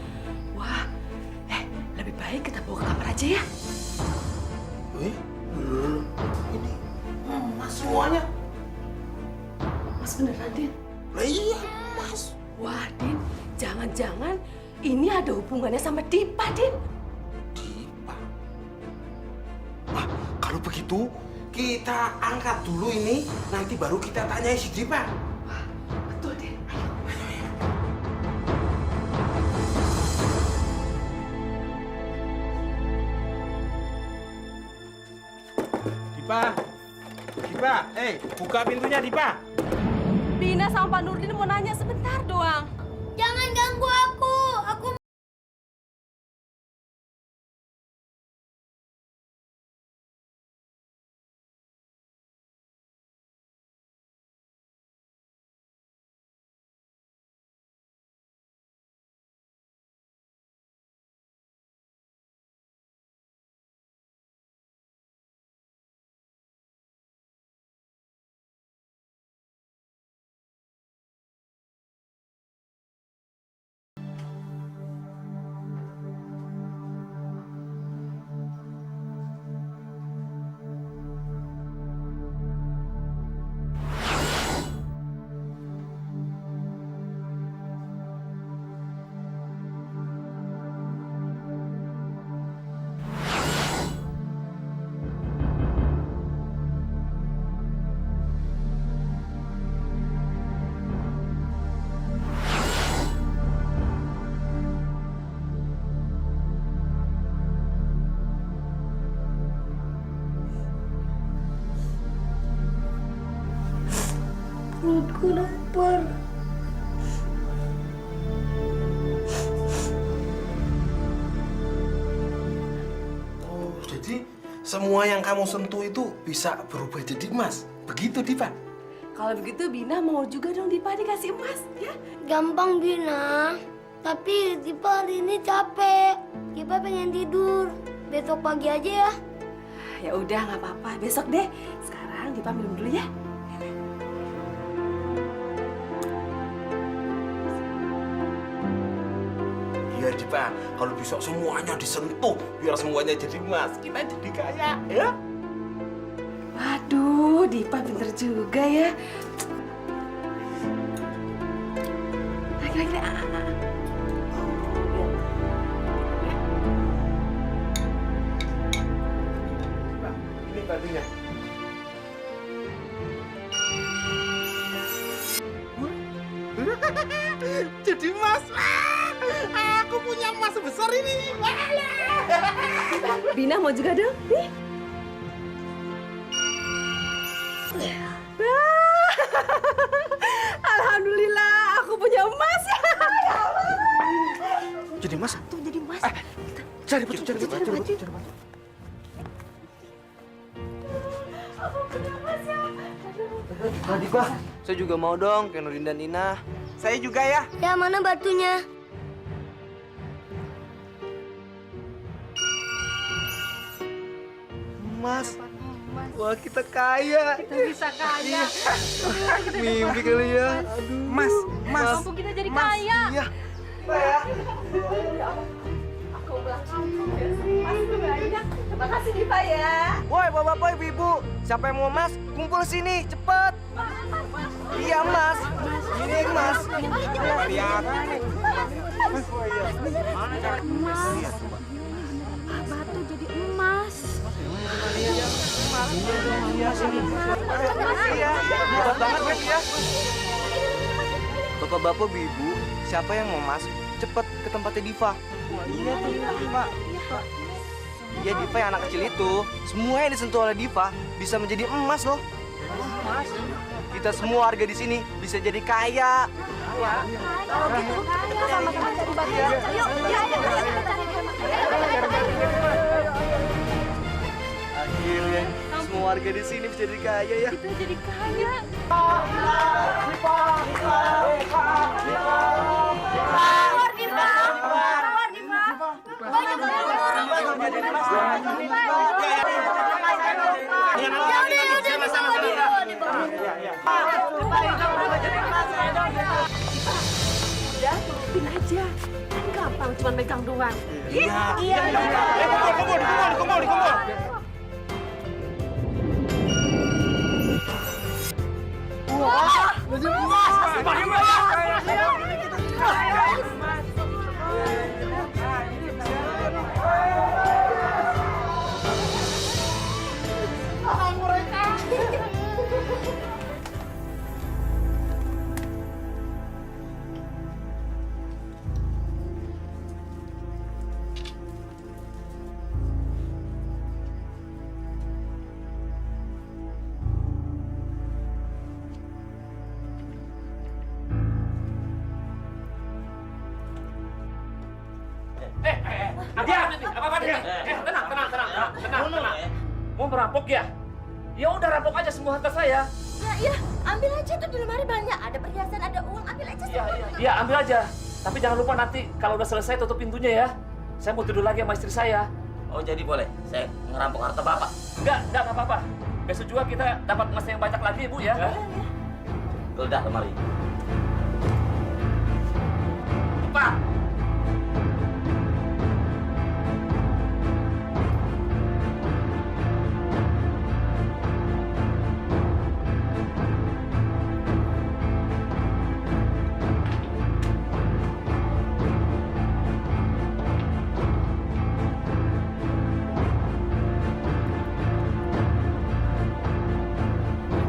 Wah, lebih baik kita bawa ke kamar aja ya. Wih, ini emas semuanya. Mas beneran, Din? Lah iya, emas. Wah, Din, jangan-jangan ini ada hubungannya sama Dipa, Din. Dipa. Wah, kalau begitu kita angkat dulu ini, nanti baru kita tanyai si Dipa. Betul, Din. Dipa, buka pintunya, Dipa. Bina sama Pak Nurdin mau nanya sebentar doang. Jangan ganggu aku. Aku perutku lapar. Oh, jadi semua yang kamu sentuh itu bisa berubah jadi emas. Begitu, Dipa? Kalau begitu Bina mau juga dong Dipa dikasih emas, ya? Gampang, Bina. Tapi Dipa hari ini capek. Dipa pengen tidur. Besok pagi aja ya. Ya udah nggak apa-apa. Besok deh. Sekarang Dipa minum dulu ya. Iya, Dipa. Kalau besok semuanya disentuh, biar semuanya jadi emas. Kita jadi kaya, ya? Waduh, Dipa pinter juga ya. Lagi-lagi. Dipa, ini kartunya. Jadi emas. Aku punya emas sebesar ini. Bina mau juga dong? Nih. Alhamdulillah, aku punya emas. Jadi mas? Tuh jadi emas. Cari batu. Aku punya emas ya. Dipa, Saya juga mau dong, kayak Nurdin dan Nina. Saya juga ya. Ya, mana batunya? Mas, wah kita kaya. Kita bisa kaya. Mimpi kali ya. Aduh. Mas. Kampung kita jadi kaya. Iya. Aku ulang kampung ya. Mas banyak. Terima kasih Diva ya. Woi, bapak-bapak, ibu-ibu, siapa yang mau emas, kumpul sini, cepet. Iya, Mas. Ini emas. Lihat. Batu jadi emas. Iya, berat banget kan ya. Bapak-bapak, ibu, siapa yang mau emas, cepet ke tempatnya Diva. Iya tuh, Diva. Iya, Diva yang anak kecil itu. Semua yang disentuh oleh Diva bisa menjadi emas loh. Kita semua warga di sini bisa jadi kaya. Kalau gitu, kita sama-sama cari batu. Yuk, kita cari. Akhirnya semua warga di sini bisa jadi kaya ya. Kita jadi kaya. Udah, turutin aja. Kan gampang, cuma megang doang. Iya. Kumpul. Apa-apa dia? Tenang. Mau merampok ya? Ya udah rampok aja semua harta saya. Ya, ambil aja tuh di lemari banyak. Ada perhiasan, ada uang, ambil aja semua. Iya, ambil aja. Tapi jangan lupa nanti kalau udah selesai tutup pintunya ya. Saya mau tidur lagi sama istri saya. Oh jadi boleh, saya ngerampok harta bapak. Enggak apa-apa. Besok juga kita dapat emas yang banyak lagi, Bu ya. Geledah lemari. Pak.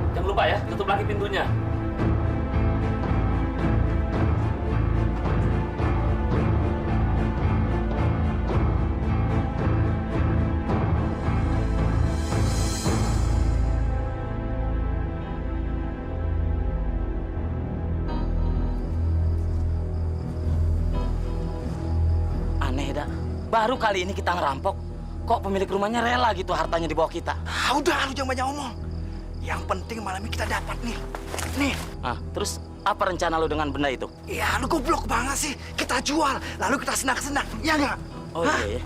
Jangan lupa ya, tutup lagi pintunya. Aneh dah, baru kali ini kita ngerampok. Kok pemilik rumahnya rela gitu hartanya di bawah kita? Ah, udah, lu jangan banyak omong. Yang penting malam ini kita dapat nih. Nih. Ah, terus apa rencana lu dengan benda itu? Ya, lu goblok banget sih. Kita jual, lalu kita senang-senang. Ya nggak? Oh iya ya.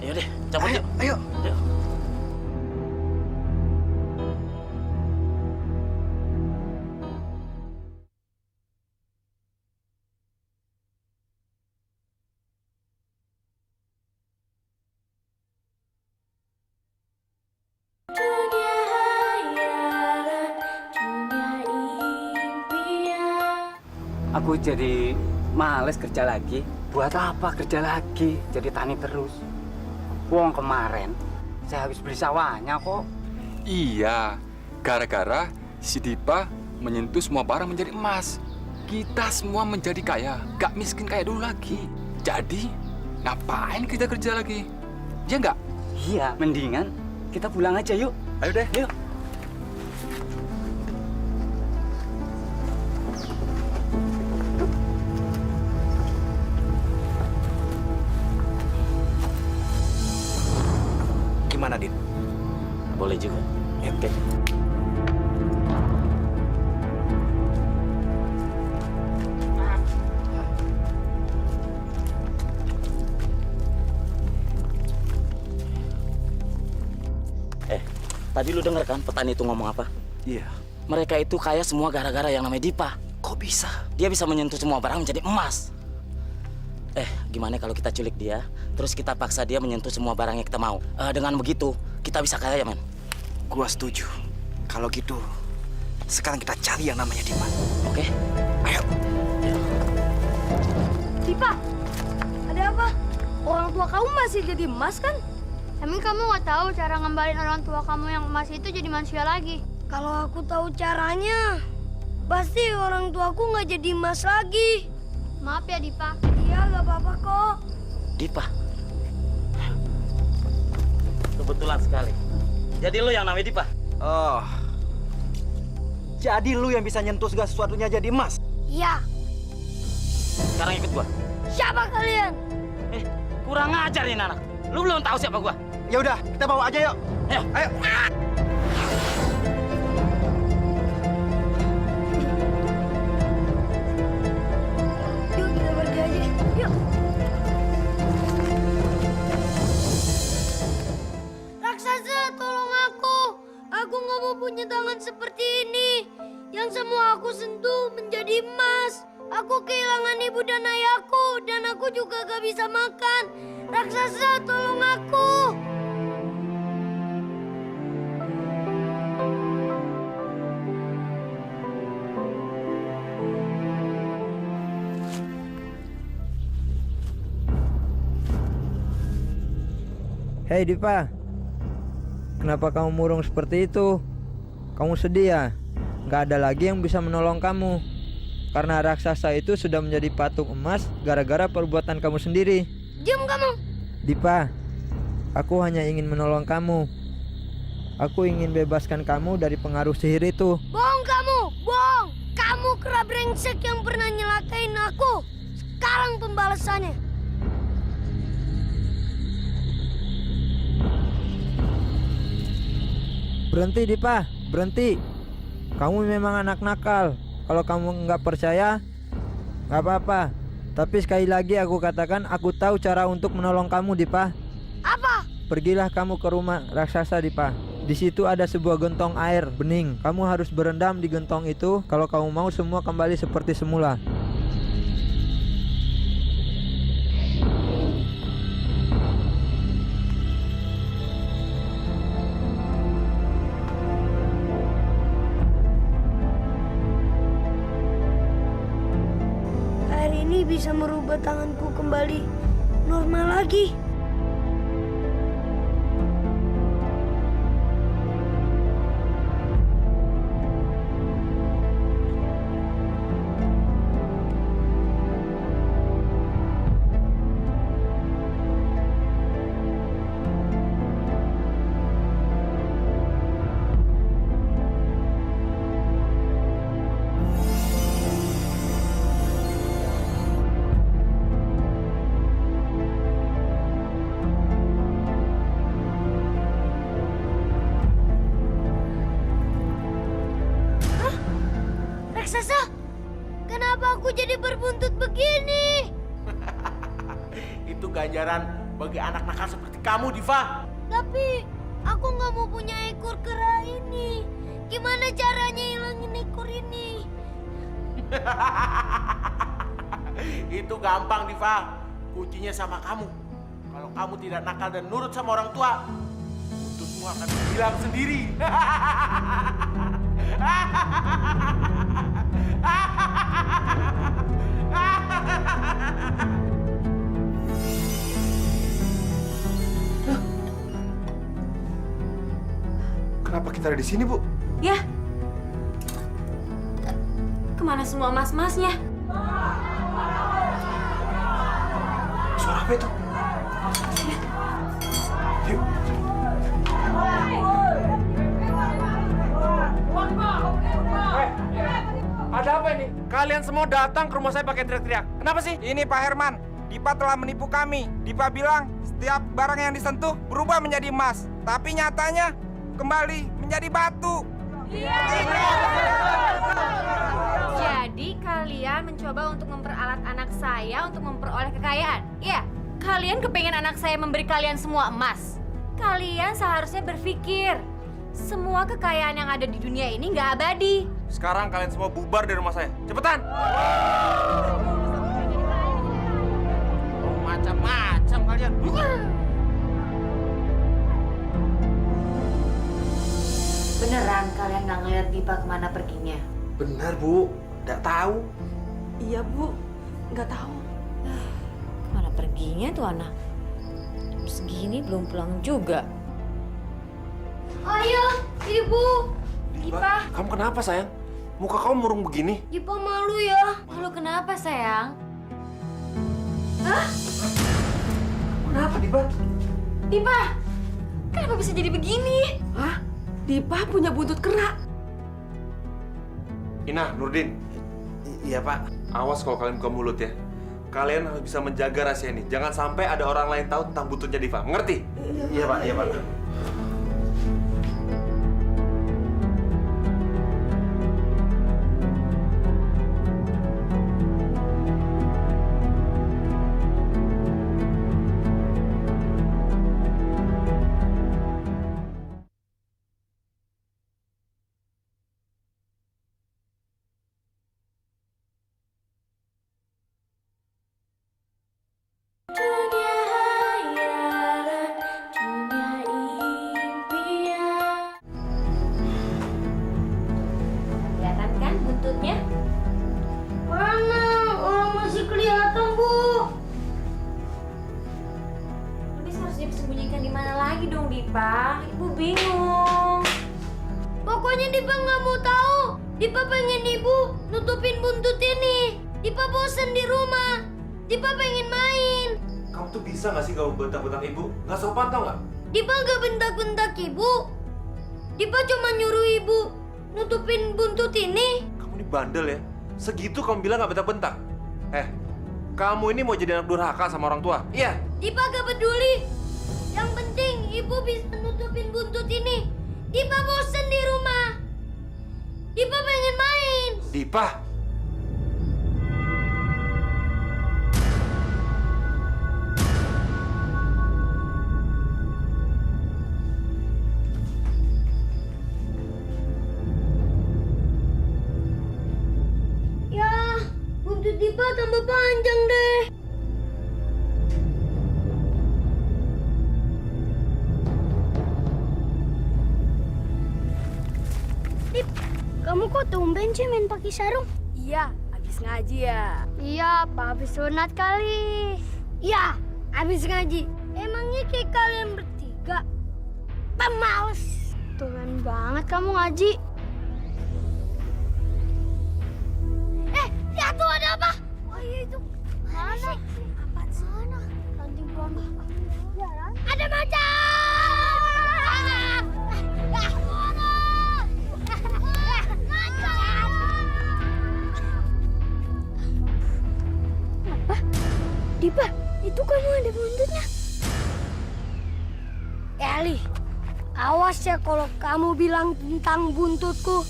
Ayo deh, cabut yuk. Ayo. Yuk. Dunia hayalan, dunia impian. Aku jadi males kerja lagi. Buat apa kerja lagi? Jadi tani terus. Wong kemarin saya habis beli sawahnya kok. Iya, gara-gara si Dipa menyentuh semua barang menjadi emas. Kita semua menjadi kaya, gak miskin kayak dulu lagi. Jadi, ngapain kita kerja lagi? Ya nggak? Iya, mendingan kita pulang aja yuk. Ayo deh. Yuk. Gimana, Din? Boleh juga. Ya, Oke. Tadi lu denger kan petani itu ngomong apa? Iya. Mereka itu kaya semua gara-gara yang namanya Dipa. Kok bisa? Dia bisa menyentuh semua barang menjadi emas. Gimana kalau kita culik dia, terus kita paksa dia menyentuh semua barang yang kita mau? Dengan begitu, kita bisa kaya, men. Gua setuju. Kalau gitu, sekarang kita cari yang namanya Dipa. Oke? Ayo. Dipa, ada apa? Orang tua kamu masih jadi emas kan? Emang kamu nggak tahu cara ngembalin orang tua kamu yang emas itu jadi manusia lagi? Kalau aku tahu caranya, pasti orang tuaku nggak jadi emas lagi. Maaf ya, Dipa. Iya, nggak apa-apa kok. Dipa. Kebetulan sekali. Jadi lu yang namanya Dipa? Oh. Jadi lu yang bisa nyentuh segala sesuatunya jadi emas? Iya. Sekarang ikut gua. Siapa kalian? Kurang ajar ini anak. Lu belum tahu siapa gua? Ya udah, kita bawa aja yuk. Ayo. Ayo. Yuk kita pergi aja. Yuk. Raksasa, tolong aku. Aku nggak mau punya tangan seperti ini. Yang semua aku sentuh menjadi emas. Aku kehilangan ibu dan ayahku, dan aku juga gak bisa makan. Raksasa, tolong aku. Hei Dipa, kenapa kamu murung seperti itu? Kamu sedih ya? Gak ada lagi yang bisa menolong kamu. Karena raksasa itu sudah menjadi patung emas gara-gara perbuatan kamu sendiri. Diam kamu. Dipa, aku hanya ingin menolong kamu. Aku ingin bebaskan kamu dari pengaruh sihir itu. Bohong kamu, bohong. Kamu kera brengsek yang pernah nyelakain aku. Sekarang pembalasannya. Berhenti Dipa, berhenti. Kamu memang anak nakal. Kalau kamu nggak percaya, nggak apa-apa. Tapi sekali lagi aku katakan, aku tahu cara untuk menolong kamu, Dipa. Apa? Pergilah kamu ke rumah raksasa, Dipa. Di situ ada sebuah gentong air bening. Kamu harus berendam di gentong itu kalau kamu mau semua kembali seperti semula. Ini bisa merubah tanganku kembali normal lagi. Raksasa, kenapa aku jadi berbuntut begini? Itu ganjaran bagi anak nakal seperti kamu, Diva. Tapi aku nggak mau punya ekor kera ini. Gimana caranya hilangin ekor ini? Itu gampang, Diva. Kuncinya sama kamu. Kalau kamu tidak nakal dan nurut sama orang tua, buntutmu akan hilang sendiri. Kenapa kita ada di sini, Bu? Ya. Kemana semua emas-emasnya? Suara apa itu? Yuk. Ada apa ini? Kalian semua datang ke rumah saya pakai teriak-teriak. Kenapa sih? Ini Pak Herman. Dipa telah menipu kami. Dipa bilang setiap barang yang disentuh berubah menjadi emas. Tapi nyatanya kembali menjadi batu. Jadi kalian mencoba untuk memperalat anak saya untuk memperoleh kekayaan. Iya, kalian kepengen anak saya memberi kalian semua emas. Kalian seharusnya berpikir, Semua kekayaan yang ada di dunia ini nggak abadi. Sekarang kalian semua bubar dari rumah saya. Cepetan! Macam-macam kalian. Beneran kalian nggak ngeliat Dipa kemana perginya? Benar, Bu. Nggak tahu. Iya, Bu. Nggak tahu. Kemana perginya tuh anak? Jam segini belum pulang juga. Ayah, Ibu. Dipa. Kamu kenapa, sayang? Muka kamu murung begini. Dipa malu ya. Malu kenapa sayang? Kenapa, Dipa? Dipa, kenapa bisa jadi begini? Hah? Dipa punya buntut kera. Ina, Nurdin. Iya, Pak. Awas kalau kalian buka mulut ya. Kalian harus bisa menjaga rahasia ini. Jangan sampai ada orang lain tahu tentang buntutnya Diva. Mengerti? Iya, Pak. Iya, Pak. Kelihatan kan buntutnya? Mana? Orang masih kelihatan, Bu. Tapi seharusnya disembunyikan di mana lagi dong, Dipa? Ibu bingung. Pokoknya Dipa nggak mau tahu. Dipa pengen Ibu nutupin buntut ini. Dipa bosen di rumah. Dipa pengen main. Kamu tuh bisa nggak sih kamu bentak-bentak ibu? Nggak sopan tau nggak? Dipa nggak bentak-bentak Ibu. Dipa cuma nyuruh Ibu nutupin buntut ini. Kamu ini bandel ya. Segitu kamu bilang nggak bentak-bentak. Kamu ini mau jadi anak durhaka sama orang tua? Iya. Dipa gak peduli. Yang penting Ibu bisa nutupin buntut ini. Dipa bosen di rumah. Dipa pengen main. Dipa. Ya, buntut Dipa tambah panjang deh. Dip, kamu kok tumben sih main pakai sarung? Iya, habis ngaji ya. Iya, Pak habis sunat kali. Iya, habis ngaji. Emangnya kayak kalian bertiga? Pemalas. Tumben banget kamu ngaji. Lihat tuh ada apa? Oh iya itu. Mana? Apa sana? Ranting pohon. Ada macan! Apa? Dipa, itu kamu ada buntutnya. Eli, awas ya kalau kamu bilang tentang buntutku.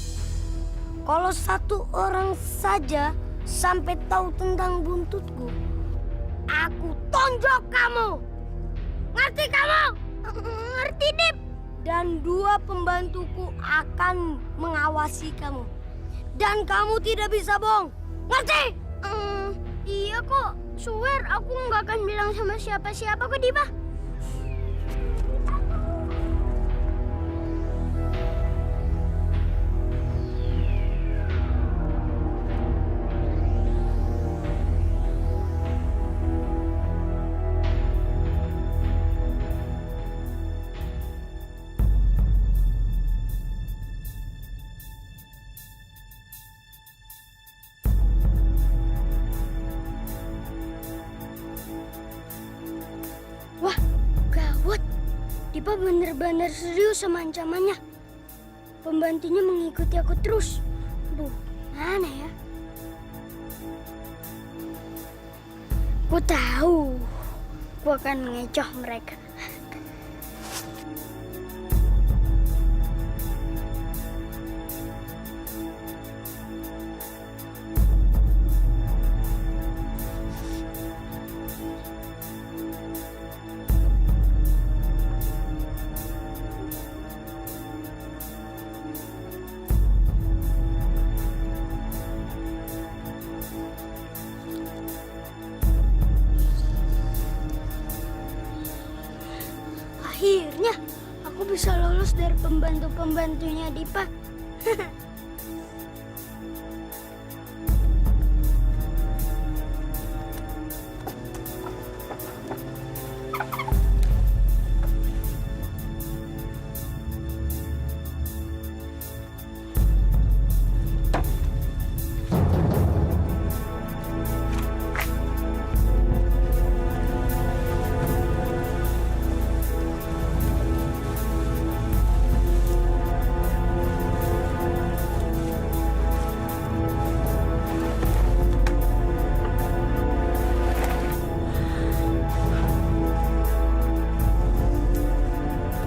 Kalau satu orang saja sampai tahu tentang buntutku, aku tonjok kamu. Ngerti kamu? Ngerti, Dip? Dan 2 pembantuku akan mengawasi kamu. Dan kamu tidak bisa bohong. Ngerti? Iya kok. Swear, aku nggak akan bilang sama siapa-siapa kok, Dipa. Wah, gawat. Dipa bener-bener serius sama ancamannya. Pembantunya mengikuti aku terus. Duh, mana ya? Aku tahu. Aku akan mengecoh mereka. akhirnya aku bisa lolos dari pembantu-pembantunya Dipa.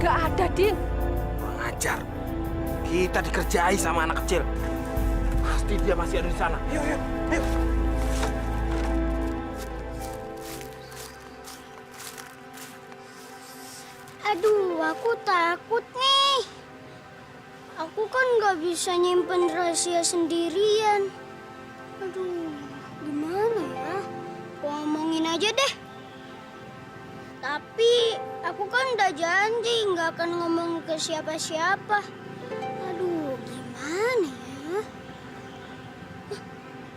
Gak ada, Din. Kurang ajar. Kita dikerjai sama anak kecil. Pasti dia masih ada di sana. Yuk, yuk, yuk. Aduh, aku takut nih. Aku kan nggak bisa nyimpen rahasia sendirian. Aduh, gimana ya? Aku ngomongin aja deh. Tapi aku kan udah janji nggak akan ngomong ke siapa-siapa. Aduh, gimana ya?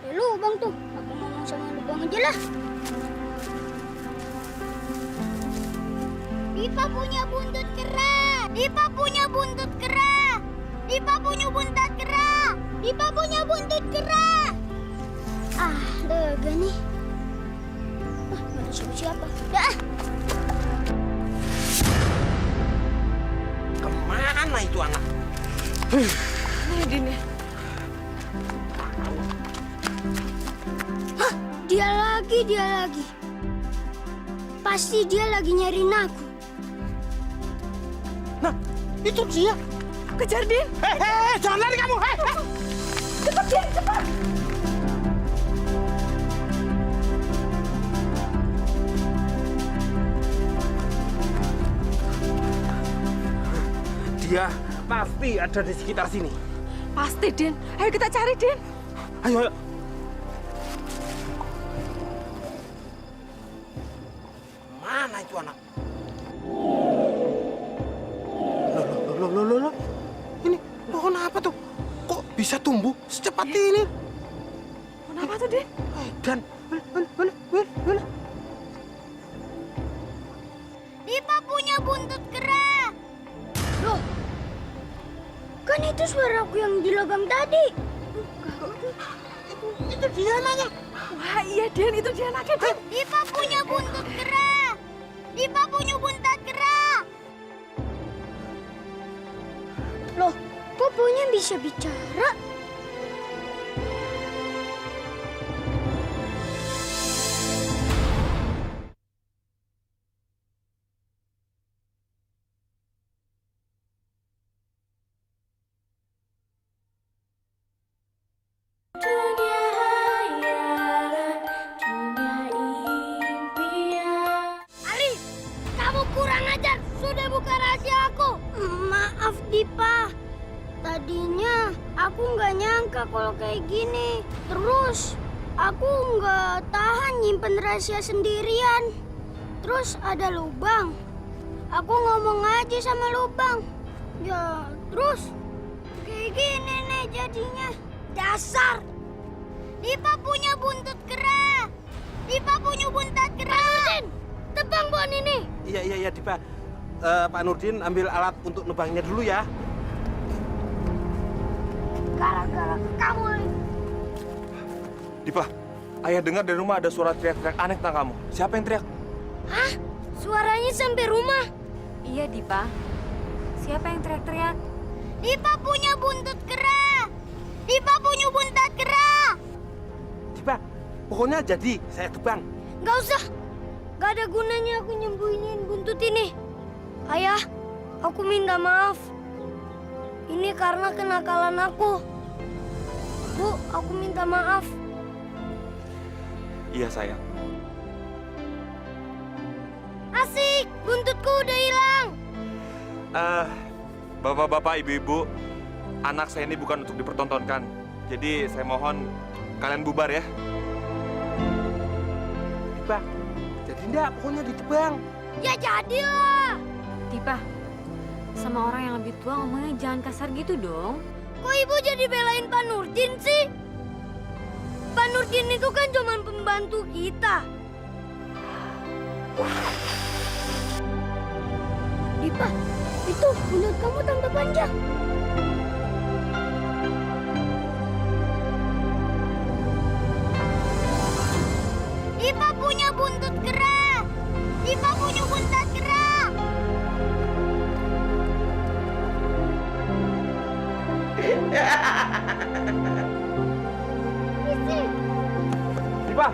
Ada lubang tuh. Aku ngomong sama lubang aja lah. Dipa punya buntut kera. Dipa punya buntut kera. Dipa punya buntut kera. Dipa punya buntut kera. Ah, lega nih. Ah, gak ada siapa-siapa. Dah. Kemana itu anak? Nih, Din ya. Hah, dia lagi. Pasti dia lagi nyariin aku. Nah, itu dia. Kejar, Din. Hei, jangan lari kamu. Hei. Cepat, Din, cepat. Dia pasti ada di sekitar sini. Pasti, Din. Ayo kita cari, Din. Ayo, ayo. Mana itu anak? Loh. Ini pohon apa tuh? Kok bisa tumbuh secepat ini? Pohon apa tuh, Din? Dan, Dipa punya buntut kera. Loh, kan itu suara aku yang di lubang tadi. Itu dia anaknya. Wah, iya, Din. Itu dia anaknya, Din. Dipa punya buntut kera. Dipa punya buntut kera. Loh, kok punya bisa bicara? Ali, kamu kurang ajar. Sudah buka rahasia aku. Maaf, Dipa. Tadinya aku nggak nyangka kalau kayak gini. Terus aku nggak tahan nyimpen rahasia sendirian. Terus ada lubang. Aku ngomong aja sama lubang. Ya, terus kayak gini nih jadinya. Dasar. Dipa punya buntut kera. Dipa punya buntut kera. Nurdin, tebang pohon ini. Iya, Dipa. Pak Nurdin ambil alat untuk nebangnya dulu ya. Gara-gara kamu. Dipa, ayah dengar dari rumah ada suara teriak-teriak aneh tentang kamu. Siapa yang teriak? Hah? Suaranya sampai rumah. Iya, Dipa. Siapa yang teriak-teriak? Dipa punya buntut kera. Dipa punya buntut kera. Dipa, pokoknya jadi saya tebang. Gak usah. Gak ada gunanya aku nyembunyiin buntut ini. Ayah, aku minta maaf. Ini karena kenakalan aku. Bu, aku minta maaf. Iya, sayang. Asik, buntutku udah hilang. Bapak-bapak, ibu-ibu, anak saya ini bukan untuk dipertontonkan. Jadi saya mohon kalian bubar ya. Dipa, jadi enggak? Pokoknya ditebang. Ya jadilah. Dipa, sama orang yang lebih tua ngomongnya jangan kasar gitu dong. Kok ibu jadi belain Pak Nurdin sih? Pak Nurdin itu kan cuma pembantu kita. Dipa, itu mulut kamu tambah panjang. Dipa punya buntut kera. Dipa punya buntut kera. Isi. Dipa.